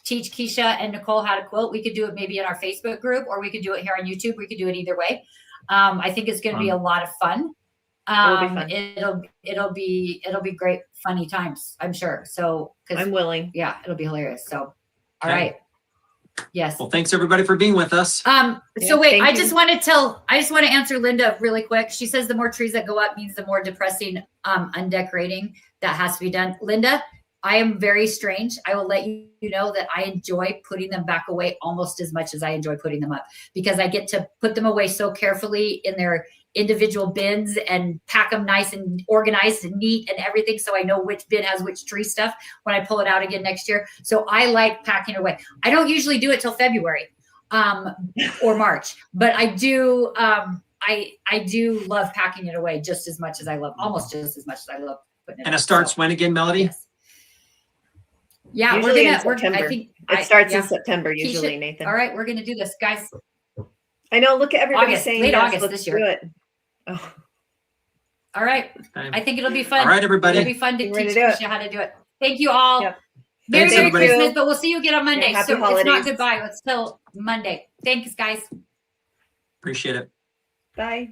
teach Keisha and Nicole how to quilt. We could do it maybe in our Facebook group, or we could do it here on YouTube. We could do it either way. I think it's going to be a lot of fun. It'll be great, funny times, I'm sure. So I'm willing. Yeah, it'll be hilarious. So, all right. Yes. Well, thanks everybody for being with us. So wait, I just want to answer Linda really quick. She says the more trees that go up means the more depressing undecorating that has to be done. Linda, I am very strange. I will let you know that I enjoy putting them back away almost as much as I enjoy putting them up because I get to put them away so carefully in their individual bins and pack them nice and organized and neat and everything. So I know which bin has which tree stuff when I pull it out again next year. So I like packing away. I don't usually do it till February or March, but I do. I do love packing it away just as much as I love, almost just as much as I love putting it. And it starts when again, Melody? Yes. Yeah, usually in September. I think it starts in September usually, Nathan. All right, we're gonna do this, guys. I know. Look at everybody saying late August let's this year. Do it. Oh. All right. I think it'll be fun. All right, everybody. It'll be fun to teach Keisha how to do it. Thank you all. Yep. Merry Thanks, Christmas, but we'll see you again on Monday. Yeah, happy So it's holidays. not goodbye. It's till Monday. Thanks, guys. Appreciate it. Bye.